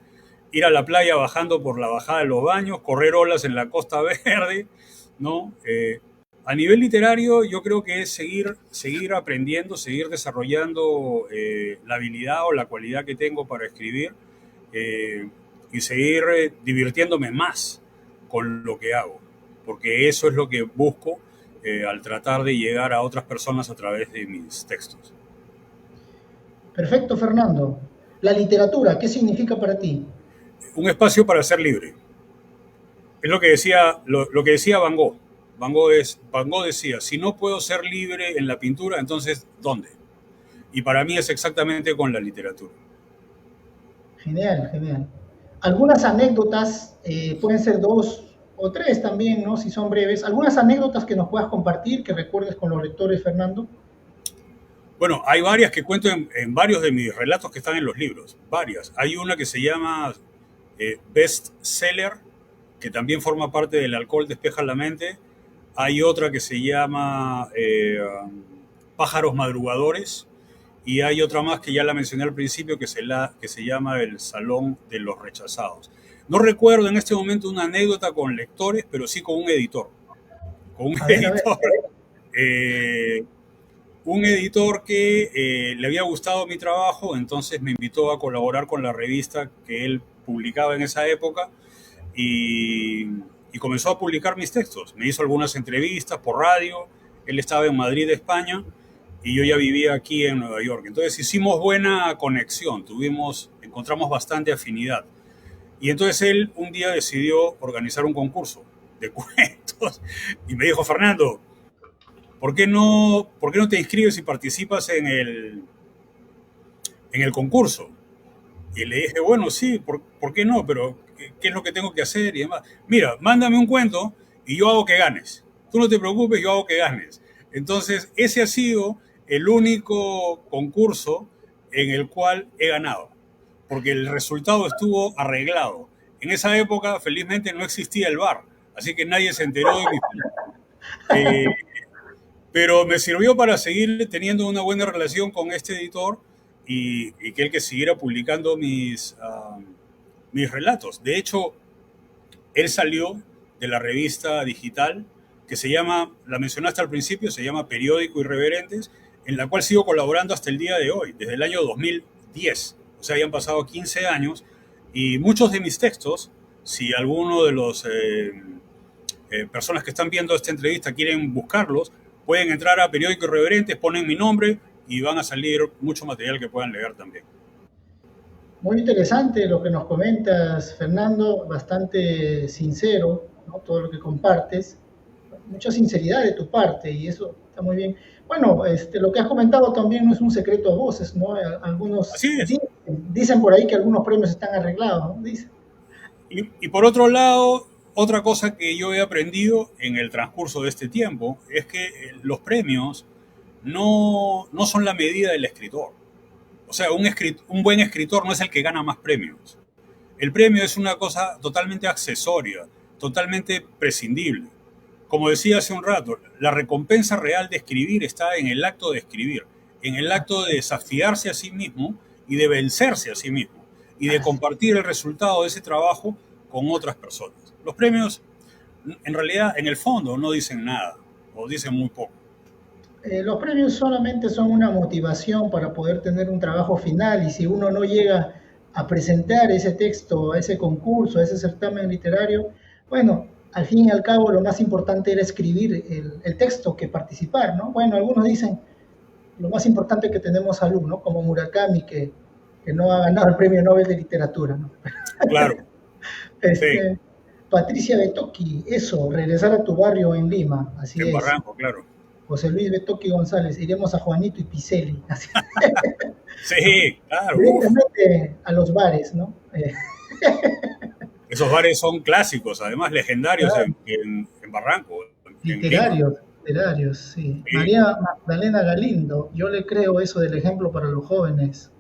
ir a la playa bajando por la bajada de los baños, correr olas en la Costa Verde, ¿no? A nivel literario, yo creo que es seguir aprendiendo, seguir desarrollando la habilidad o la cualidad que tengo para escribir, y seguir divirtiéndome más con lo que hago, porque eso es lo que busco al tratar de llegar a otras personas a través de mis textos. Perfecto, Fernando. La literatura, ¿qué significa para ti? Un espacio para ser libre. Es lo que decía Van Gogh. Van Gogh decía, si no puedo ser libre en la pintura, entonces ¿dónde? Y para mí es exactamente con la literatura. Genial, genial. Algunas anécdotas, pueden ser dos o tres también, ¿no? Si son breves. Algunas anécdotas que nos puedas compartir, que recuerdes con los lectores, Fernando. Bueno, hay varias que cuento en varios de mis relatos que están en los libros. Varias. Hay una que se llama Best Seller, que también forma parte del Alcohol despeja la mente. Hay otra que se llama Pájaros madrugadores. Y hay otra más que ya la mencioné al principio que se llama El Salón de los Rechazados. No recuerdo en este momento una anécdota con lectores, pero sí con un editor. Con un A ver, editor, eh, un editor que le había gustado mi trabajo, entonces me invitó a colaborar con la revista que él publicaba en esa época y, y comenzó a publicar mis textos. Me hizo algunas entrevistas por radio, él estaba en Madrid, España, y yo ya vivía aquí en Nueva York. Entonces hicimos buena conexión, encontramos bastante afinidad. Y entonces él un día decidió organizar un concurso de cuentos y me dijo, Fernando, por qué no te inscribes y participas en el concurso? Y le dije, bueno, sí, ¿por qué no? Pero, ¿qué es lo que tengo que hacer? Y demás. Mira, mándame un cuento y yo hago que ganes. Tú no te preocupes, yo hago que ganes. Entonces, ese ha sido el único concurso en el cual he ganado, porque el resultado estuvo arreglado. En esa época, felizmente, no existía el VAR, así que nadie se enteró de mi... Eh, pero me sirvió para seguir teniendo una buena relación con este editor y que él que siguiera publicando mis relatos. De hecho, él salió de la revista digital que se llama, la mencionaste al principio, se llama Periódico Irreverentes, en la cual sigo colaborando hasta el día de hoy, desde el año 2010. O sea, habían pasado 15 años y muchos de mis textos, si alguno de los personas que están viendo esta entrevista quieren buscarlos, pueden entrar a Periódico Irreverentes, ponen mi nombre y van a salir mucho material que puedan leer también. muy interesante lo que nos comentas, Fernando, bastante sincero, ¿no? Todo lo que compartes, mucha sinceridad de tu parte y eso está muy bien. Bueno, lo que has comentado también no es un secreto a voces, ¿no? Algunos Así es. dicen por ahí que algunos premios están arreglados, ¿no? Dicen. Y por otro lado, otra cosa que yo he aprendido en el transcurso de este tiempo es que los premios no son la medida del escritor. O sea, un buen escritor no es el que gana más premios. El premio es una cosa totalmente accesoria, totalmente prescindible. Como decía hace un rato, la recompensa real de escribir está en el acto de escribir, en el acto de desafiarse a sí mismo y de vencerse a sí mismo y de compartir el resultado de ese trabajo con otras personas. Los premios, en realidad, en el fondo, no dicen nada o dicen muy poco. Los premios solamente son una motivación para poder tener un trabajo final y si uno no llega a presentar ese texto, a ese concurso, a ese certamen literario, bueno, al fin y al cabo lo más importante era escribir el texto que participar, ¿no? Bueno, algunos dicen lo más importante que tenemos salud, ¿no? Como Murakami, que no ha ganado el premio Nobel de Literatura, ¿no? Claro, sí. Este, Patricia Betoqui, eso, regresar a tu barrio en Lima, así En es. Barranco, claro. José Luis Betoqui González, iremos a Juanito y Picelli, así, Sí, claro, uf. directamente a los bares, ¿no? Esos bares son clásicos, además legendarios Claro, en Barranco, en Lima. literarios, literarios, sí. Sí, María Magdalena Galindo, yo le creo eso del ejemplo para los jóvenes.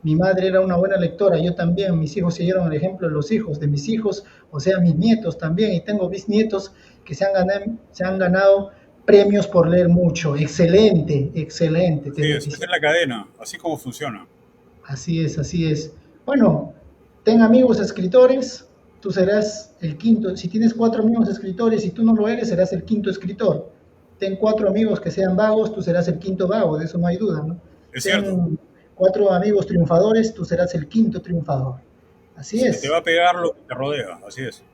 Mi madre era una buena lectora, yo también, mis hijos siguieron el ejemplo de los hijos de mis hijos, o sea, mis nietos también, y tengo bisnietos que se han ganado premios por leer mucho. Excelente, excelente, te así es, esa felicito. es la cadena, así como funciona. Así es, así es. Bueno, ten amigos escritores, tú serás el quinto. Si tienes cuatro amigos escritores y tú no lo eres, serás el quinto escritor. Ten cuatro amigos que sean vagos, tú serás el quinto vago, de eso no hay duda, ¿no? Es cierto, Ten cuatro amigos triunfadores, tú serás el quinto triunfador. Así se te va es, a pegar lo que te rodea, así es.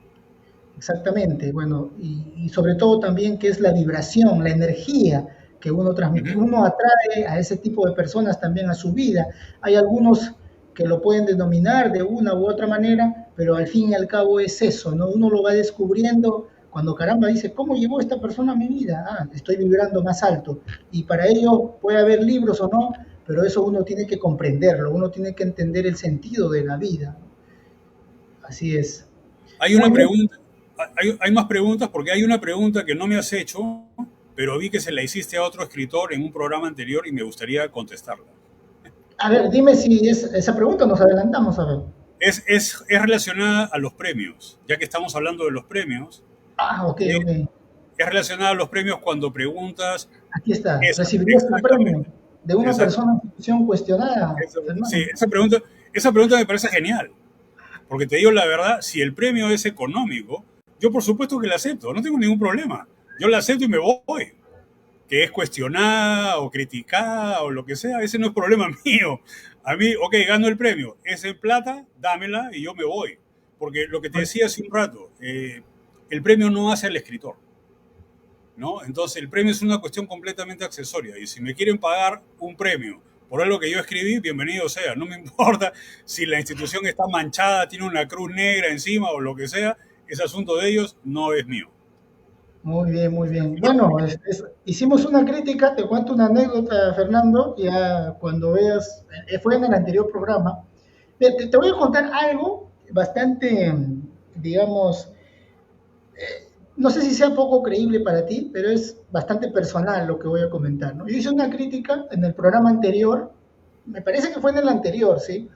exactamente. Bueno, y sobre todo también que es la vibración, la energía que uno transmite. Ujú. Uno atrae a ese tipo de personas también a su vida. Hay algunos que lo pueden denominar de una u otra manera, pero al fin y al cabo es eso, ¿no? Uno lo va descubriendo cuando caramba dice, ¿cómo llegó esta persona a mi vida? Ah, estoy vibrando más alto. Y para ello puede haber libros o no, pero eso uno tiene que comprenderlo, uno tiene que entender el sentido de la vida. Así es. Hay Muy una bien. pregunta, hay más preguntas porque hay una pregunta que no me has hecho, pero vi que se la hiciste a otro escritor en un programa anterior y me gustaría contestarla. A ver, dime si es esa pregunta, nos adelantamos a ver. Es relacionada a los premios, ya que estamos hablando de los premios. Ah, ok, eh, ok. es relacionada a los premios cuando preguntas Aquí está. eso, ¿Recibirías tu premio exactamente, de una persona o exactamente. institución cuestionada, Sí, Fernando? esa pregunta me parece genial, porque te digo la verdad, si el premio es económico, yo por supuesto que la acepto, no tengo ningún problema. Yo la acepto y me voy. Que es cuestionada o criticada o lo que sea, ese no es problema mío. A mí, ok, gano el premio, es en plata, dámela y yo me voy. Porque lo que te decía hace un rato, el premio no hace al escritor, ¿no? Entonces el premio es una cuestión completamente accesoria y si me quieren pagar un premio por algo que yo escribí, bienvenido sea. No me importa si la institución está manchada, tiene una cruz negra encima o lo que sea, ese asunto de ellos no es mío. Muy bien, muy bien. Bueno, hicimos una crítica, te cuento una anécdota, Fernando, ya cuando veas, fue en el anterior programa. Te voy a contar algo bastante, digamos, no sé si sea poco creíble para ti, pero es bastante personal lo que voy a comentar, ¿no? Yo hice una crítica en el programa anterior, me parece que fue en el anterior, ¿sí?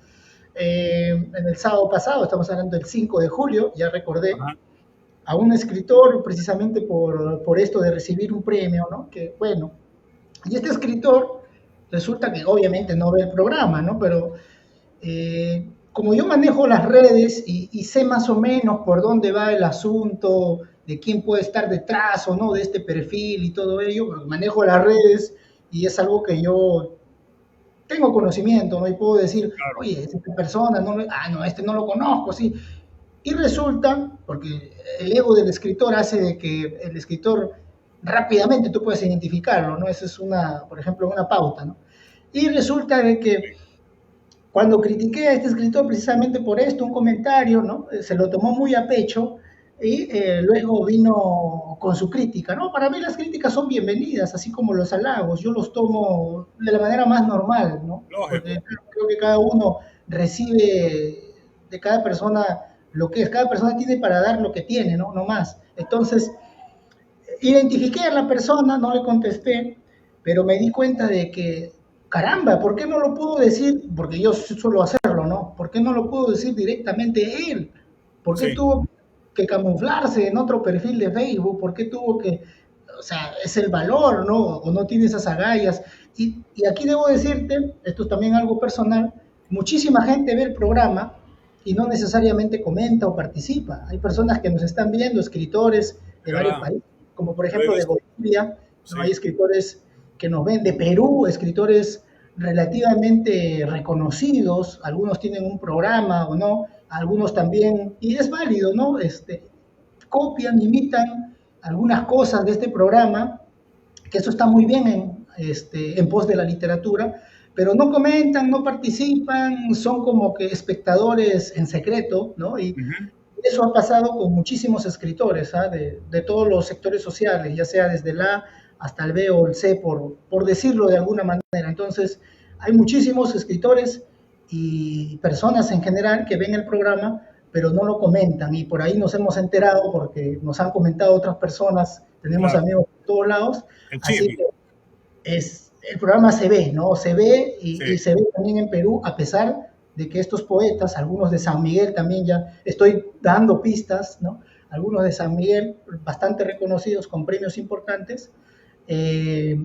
En el sábado pasado, estamos hablando del 5 de julio, ya recordé, Ajá, a un escritor precisamente por esto de recibir un premio, ¿no? Que bueno, y este escritor resulta que obviamente no ve el programa, ¿no? Pero como yo manejo las redes y sé más o menos por dónde va el asunto, de quién puede estar detrás o no de este perfil y todo ello, manejo las redes y es algo que yo tengo conocimiento, ¿no? Y puedo decir, claro, oye, esta persona, no, no, este no lo conozco, sí. Y resulta, porque el ego del escritor hace de que el escritor rápidamente tú puedes identificarlo, ¿no? Esa es una, por ejemplo, una pauta, ¿no? Y resulta de que cuando critiqué a este escritor precisamente por esto, un comentario, ¿no? Se lo tomó muy a pecho y luego vino con su crítica, ¿no? Para mí las críticas son bienvenidas, así como los halagos, yo los tomo de la manera más normal, ¿no? Porque lógico. creo que cada uno recibe de cada persona lo que es, cada persona tiene para dar lo que tiene, ¿no? No más. Entonces, identifiqué a la persona, no le contesté, pero me di cuenta de que, caramba, ¿por qué no lo pudo decir? Porque yo suelo hacerlo, ¿no? ¿Por qué no lo pudo decir directamente él? ¿Por qué Sí, tuvo que camuflarse en otro perfil de Facebook? ¿Por qué tuvo que, o sea, es el valor, ¿no? O no tiene esas agallas. Y aquí debo decirte, esto es también algo personal, muchísima gente ve el programa y no necesariamente comenta o participa. Hay personas que nos están viendo, escritores es de varios verdad, países, como por lo he ejemplo de visto. Bolivia, ¿no? Hay Sí, escritores que nos ven, de Perú, escritores relativamente reconocidos, algunos tienen un programa o no, algunos también, y es válido, ¿no? Copian, imitan algunas cosas de este programa, que eso está muy bien en pos de la literatura, pero no comentan, no participan, son como que espectadores en secreto, ¿no? ujú, Eso ha pasado con muchísimos escritores, ¿ah? De todos los sectores sociales, ya sea desde el A hasta el B o el C, por decirlo de alguna manera. Entonces, hay muchísimos escritores y personas en general que ven el programa, pero no lo comentan. Y por ahí nos hemos enterado porque nos han comentado otras personas, tenemos Claro, amigos de todos lados. el Así chisme, que el programa se ve, ¿no? Se ve sí. y se ve también en Perú, a pesar de que estos poetas, algunos de San Miguel también ya estoy dando pistas, ¿no? Algunos de San Miguel, bastante reconocidos con premios importantes, eh,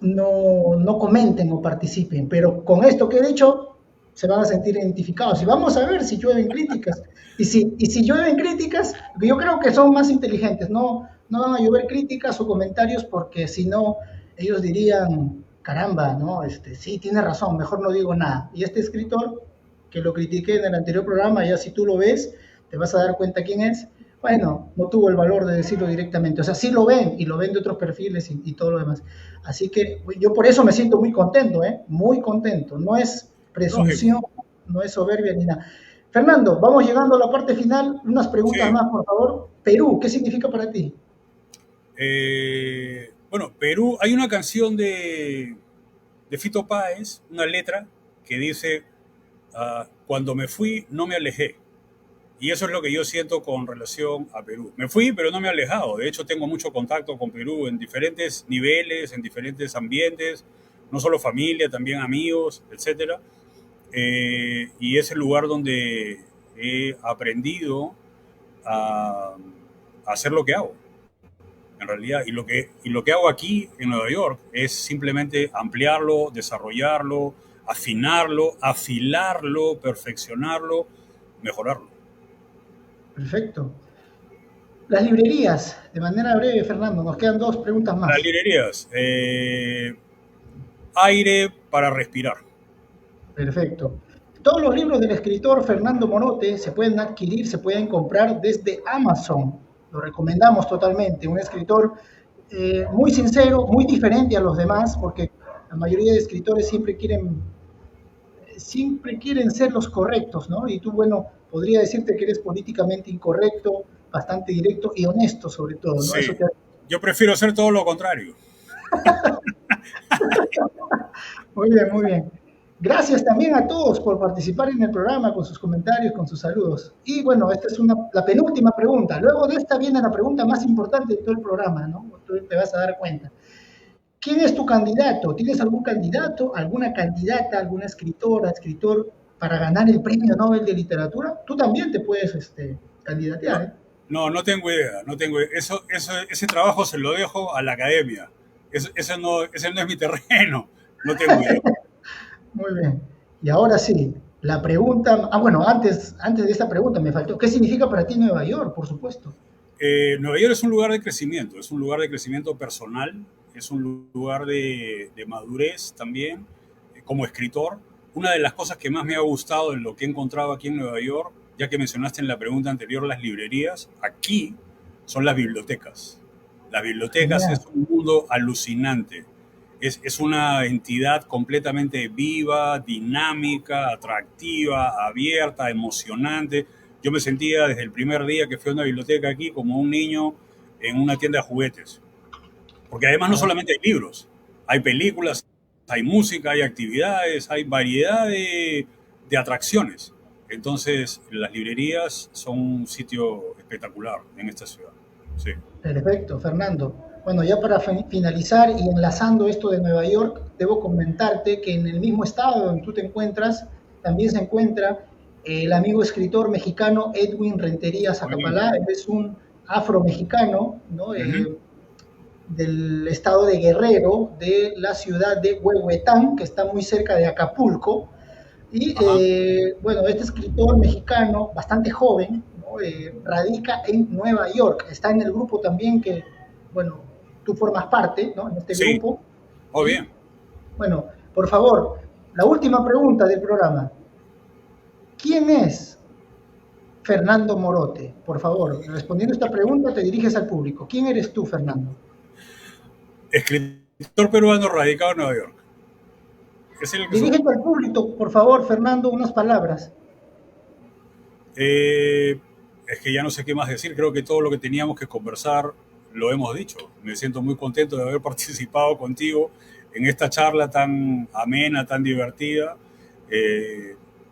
no comenten o participen, pero con esto que he dicho se van a sentir identificados y vamos a ver si llueven críticas. Y si llueven críticas, yo creo que son más inteligentes, no van a llover críticas o comentarios porque si no, ellos dirían, caramba, ¿no? Sí, tiene razón, mejor no digo nada. Y este escritor, que lo critiqué en el anterior programa, ya si tú lo ves, te vas a dar cuenta quién es. Bueno, no tuvo el valor de decirlo directamente. O sea, sí lo ven y lo ven de otros perfiles y todo lo demás. Así que yo por eso me siento muy contento, ¿eh? Muy contento. No es Lógico. presunción, no es soberbia ni nada. Fernando, vamos llegando a la parte final. Unas preguntas Sí. más, por favor. Perú, ¿qué significa para ti? Bueno, Perú, hay una canción de Fito Páez, una letra que dice, cuando me fui no me alejé. Y eso es lo que yo siento con relación a Perú. Me fui, pero no me he alejado. De hecho, tengo mucho contacto con Perú en diferentes niveles, en diferentes ambientes, no solo familia, también amigos, etcétera. Y es el lugar donde he aprendido a, a hacer lo que hago, en realidad. Y lo que hago aquí en Nueva York es simplemente ampliarlo, desarrollarlo, afinarlo, afilarlo, perfeccionarlo, mejorarlo. Perfecto. Las librerías, de manera breve, Fernando, nos quedan dos preguntas Las más. librerías, aire para respirar. Perfecto. Todos los libros del escritor Fernando Morote se pueden adquirir, se pueden comprar desde Amazon. Lo recomendamos totalmente. Un escritor muy sincero, muy diferente a los demás, porque la mayoría de escritores siempre quieren ser los correctos, ¿no? Y tú, bueno, podría decirte que eres políticamente incorrecto, bastante directo y honesto sobre todo, ¿no? Eso Sí, te... yo prefiero hacer todo lo contrario. Muy bien, muy bien. Gracias también a todos por participar en el programa con sus comentarios, con sus saludos. Y bueno, esta es la penúltima pregunta. Luego de esta viene la pregunta más importante de todo el programa, ¿no? Tú te vas a dar cuenta. ¿Quién es tu candidato? ¿Tienes algún candidato, alguna candidata, alguna escritora, escritor para ganar el premio Nobel de Literatura? Tú también te puedes No, candidatear, ¿eh? no, no tengo idea, no tengo idea. Ese trabajo se lo dejo a la academia. Ese no es mi terreno. No tengo idea. Muy bien. Y ahora sí, la pregunta. Ah, bueno, antes de esta pregunta me faltó. ¿Qué significa para ti Nueva York, por supuesto? Nueva York es un lugar de crecimiento, es un lugar de crecimiento personal, es un lugar de madurez también, como escritor. Una de las cosas que más me ha gustado en lo que he encontrado aquí en Nueva York, ya que mencionaste en la pregunta anterior las librerías, aquí son las bibliotecas. Las bibliotecas Genial. es un mundo alucinante. Es una entidad completamente viva, dinámica, atractiva, abierta, emocionante. Yo me sentía desde el primer día que fui a una biblioteca aquí como un niño en una tienda de juguetes. Porque además no Ah, solamente hay libros, hay películas, hay música, hay actividades, hay variedad de atracciones. Entonces, las librerías son un sitio espectacular en esta ciudad. Sí. perfecto, Fernando. Bueno, ya para finalizar y enlazando esto de Nueva York, debo comentarte que en el mismo estado donde tú te encuentras, también se encuentra el amigo escritor mexicano Edwin Rentería Muy bien. Zacapalá. Él es un afromexicano, ¿no? Ujú. Del estado de Guerrero, de la ciudad de Huehuetán, que está muy cerca de Acapulco. Y Ajá. bueno, este escritor mexicano, bastante joven, ¿no? Radica en Nueva York. Está en el grupo también que, bueno, tú formas parte, ¿no? En este Sí. grupo. Oh, Y bien. bueno, por favor, la última pregunta del programa. ¿Quién es Fernando Morote? Por favor, respondiendo esta pregunta te diriges al público. ¿Quién eres tú, Fernando? Escritor peruano radicado en Nueva York. Es el que soy. Dirígete al público, por favor, Fernando, unas palabras. Eh, es que ya no sé qué más decir. Creo que todo lo que teníamos que conversar lo hemos dicho. Me siento muy contento de haber participado contigo en esta charla tan amena, tan divertida,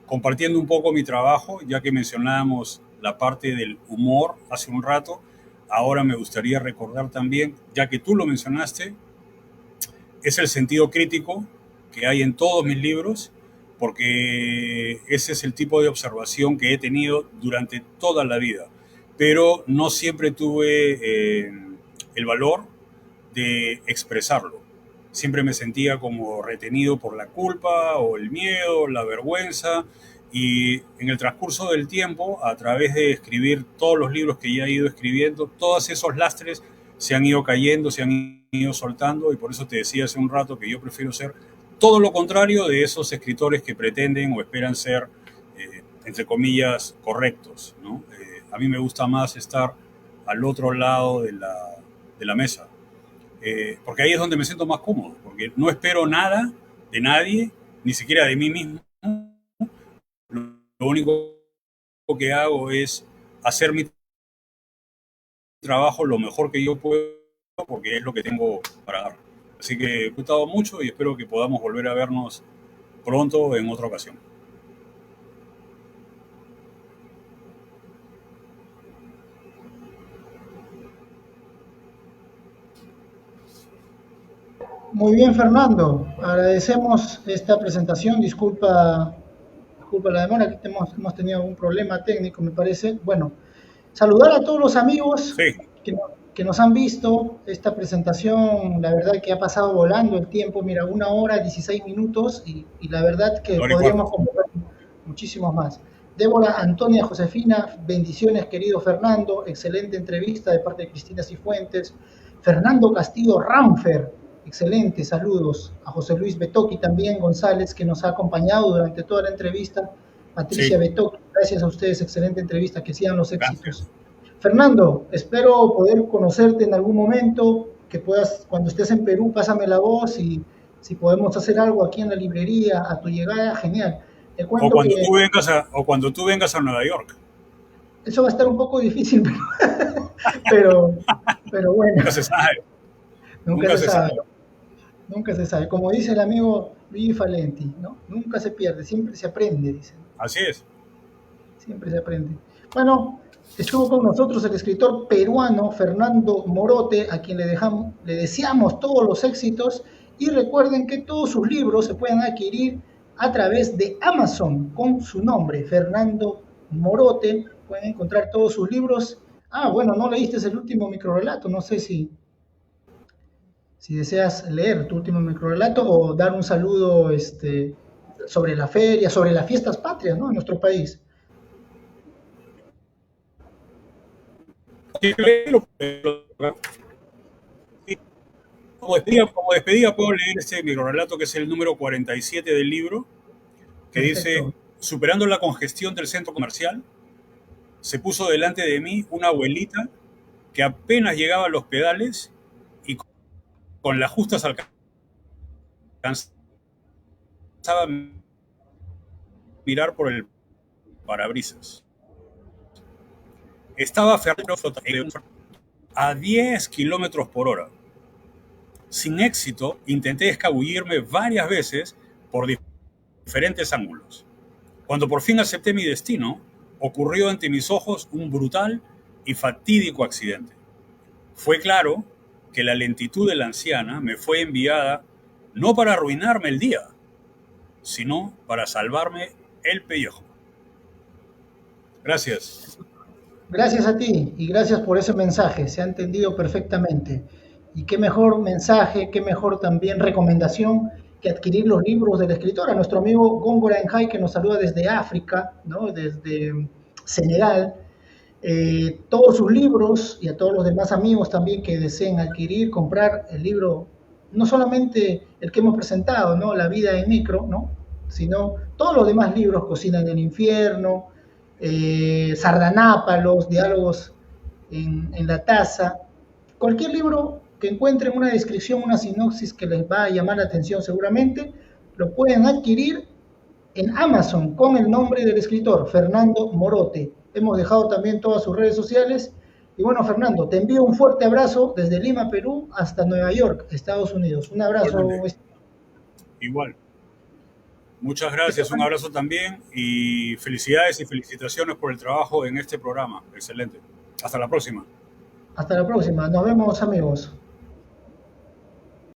compartiendo un poco mi trabajo, ya que mencionábamos la parte del humor hace un rato. Ahora me gustaría recordar también, ya que tú lo mencionaste, es el sentido crítico que hay en todos mis libros, porque ese es el tipo de observación que he tenido durante toda la vida, pero no siempre tuve el valor de expresarlo. Siempre me sentía como retenido por la culpa o el miedo, la vergüenza, y en el transcurso del tiempo, a través de escribir todos los libros que ya he ido escribiendo, todos esos lastres se han ido cayendo, se han ido soltando, y por eso te decía hace un rato que yo prefiero ser todo lo contrario de esos escritores que pretenden o esperan ser, entre comillas, correctos, ¿no? A mí me gusta más estar al otro lado de la mesa, porque ahí es donde me siento más cómodo, porque no espero nada de nadie, ni siquiera de mí mismo. Lo único que hago es hacer mi trabajo lo mejor que yo puedo, porque es lo que tengo para dar. Así que he disfrutado mucho y espero que podamos volver a vernos pronto en otra ocasión. Muy bien, Fernando. Agradecemos esta presentación. Disculpa la demora, que hemos tenido algún problema técnico, me parece. Bueno, saludar a todos los amigos Sí, que, que nos han visto. Esta presentación, la verdad que ha pasado volando el tiempo. Mira, 1 hora, 16 minutos y la verdad que ahora y cuarto. podríamos conversar muchísimos más. Débora Antonia Josefina, bendiciones querido Fernando, excelente entrevista de parte de Cristina Cifuentes. Fernando Castillo Ramfer, excelente, saludos. A José Luis Betoqui también, González, que nos ha acompañado durante toda la entrevista. Patricia Sí, Betoqui, gracias a ustedes, excelente entrevista, que sigan los gracias. éxitos. Fernando, espero poder conocerte en algún momento, que puedas, cuando estés en Perú, pásame la voz y si podemos hacer algo aquí en la librería a tu llegada, genial. Te O cuento cuando que tú vengas o cuando tú vengas a Nueva York. eso va a estar un poco difícil, pero, pero bueno, Nunca se sabe, nunca nunca se se sabe, sabe. nunca se sabe. Como dice el amigo Luigi Falenti, ¿no? Nunca se pierde, siempre se aprende, dice. Así es. Siempre se aprende. Bueno, estuvo con nosotros el escritor peruano Fernando Morote, a quien le deseamos todos los éxitos y recuerden que todos sus libros se pueden adquirir a través de Amazon con su nombre, Fernando Morote. Pueden encontrar todos sus libros. Ah, bueno, no leíste el último microrelato, no sé si deseas leer tu último microrelato o dar un saludo sobre la feria, sobre las fiestas patrias, ¿no? En nuestro país. Como despedida puedo leer este microrelato que es el número 47 del libro, que dice: Perfecto. superando la congestión del centro comercial, se puso delante de mí una abuelita que apenas llegaba a los pedales y con las justas alcanzaba a mirar por el parabrisas. Estaba Fernando a 10 kilómetros por hora. Sin éxito, intenté escabullirme varias veces por diferentes ángulos. Cuando por fin acepté mi destino, ocurrió ante mis ojos un brutal y fatídico accidente. Fue claro que la lentitud de la anciana me fue enviada no para arruinarme el día, sino para salvarme el pellejo. Gracias. Gracias a ti y gracias por ese mensaje, se ha entendido perfectamente. Y qué mejor mensaje, qué mejor también recomendación que adquirir los libros del escritor, a nuestro amigo Góngora Enjay, que nos saluda desde África, ¿no? Desde Senegal. Todos sus libros y a todos los demás amigos también que deseen adquirir, comprar el libro, no solamente el que hemos presentado, ¿no? La vida en micro, ¿no? Sino todos los demás libros, Cocina en el infierno, Sardanápalos, Diálogos en la taza, cualquier libro que encuentren una descripción, una sinopsis que les va a llamar la atención seguramente, lo pueden adquirir en Amazon con el nombre del escritor, Fernando Morote. hemos dejado también todas sus redes sociales. Y bueno, Fernando, te envío un fuerte abrazo desde Lima, Perú, hasta Nueva York, Estados Unidos. Un abrazo. Igualmente, igual. Muchas gracias, un abrazo también y felicidades y felicitaciones por el trabajo en este programa. Excelente. Hasta la próxima. Hasta la próxima. Nos vemos, amigos.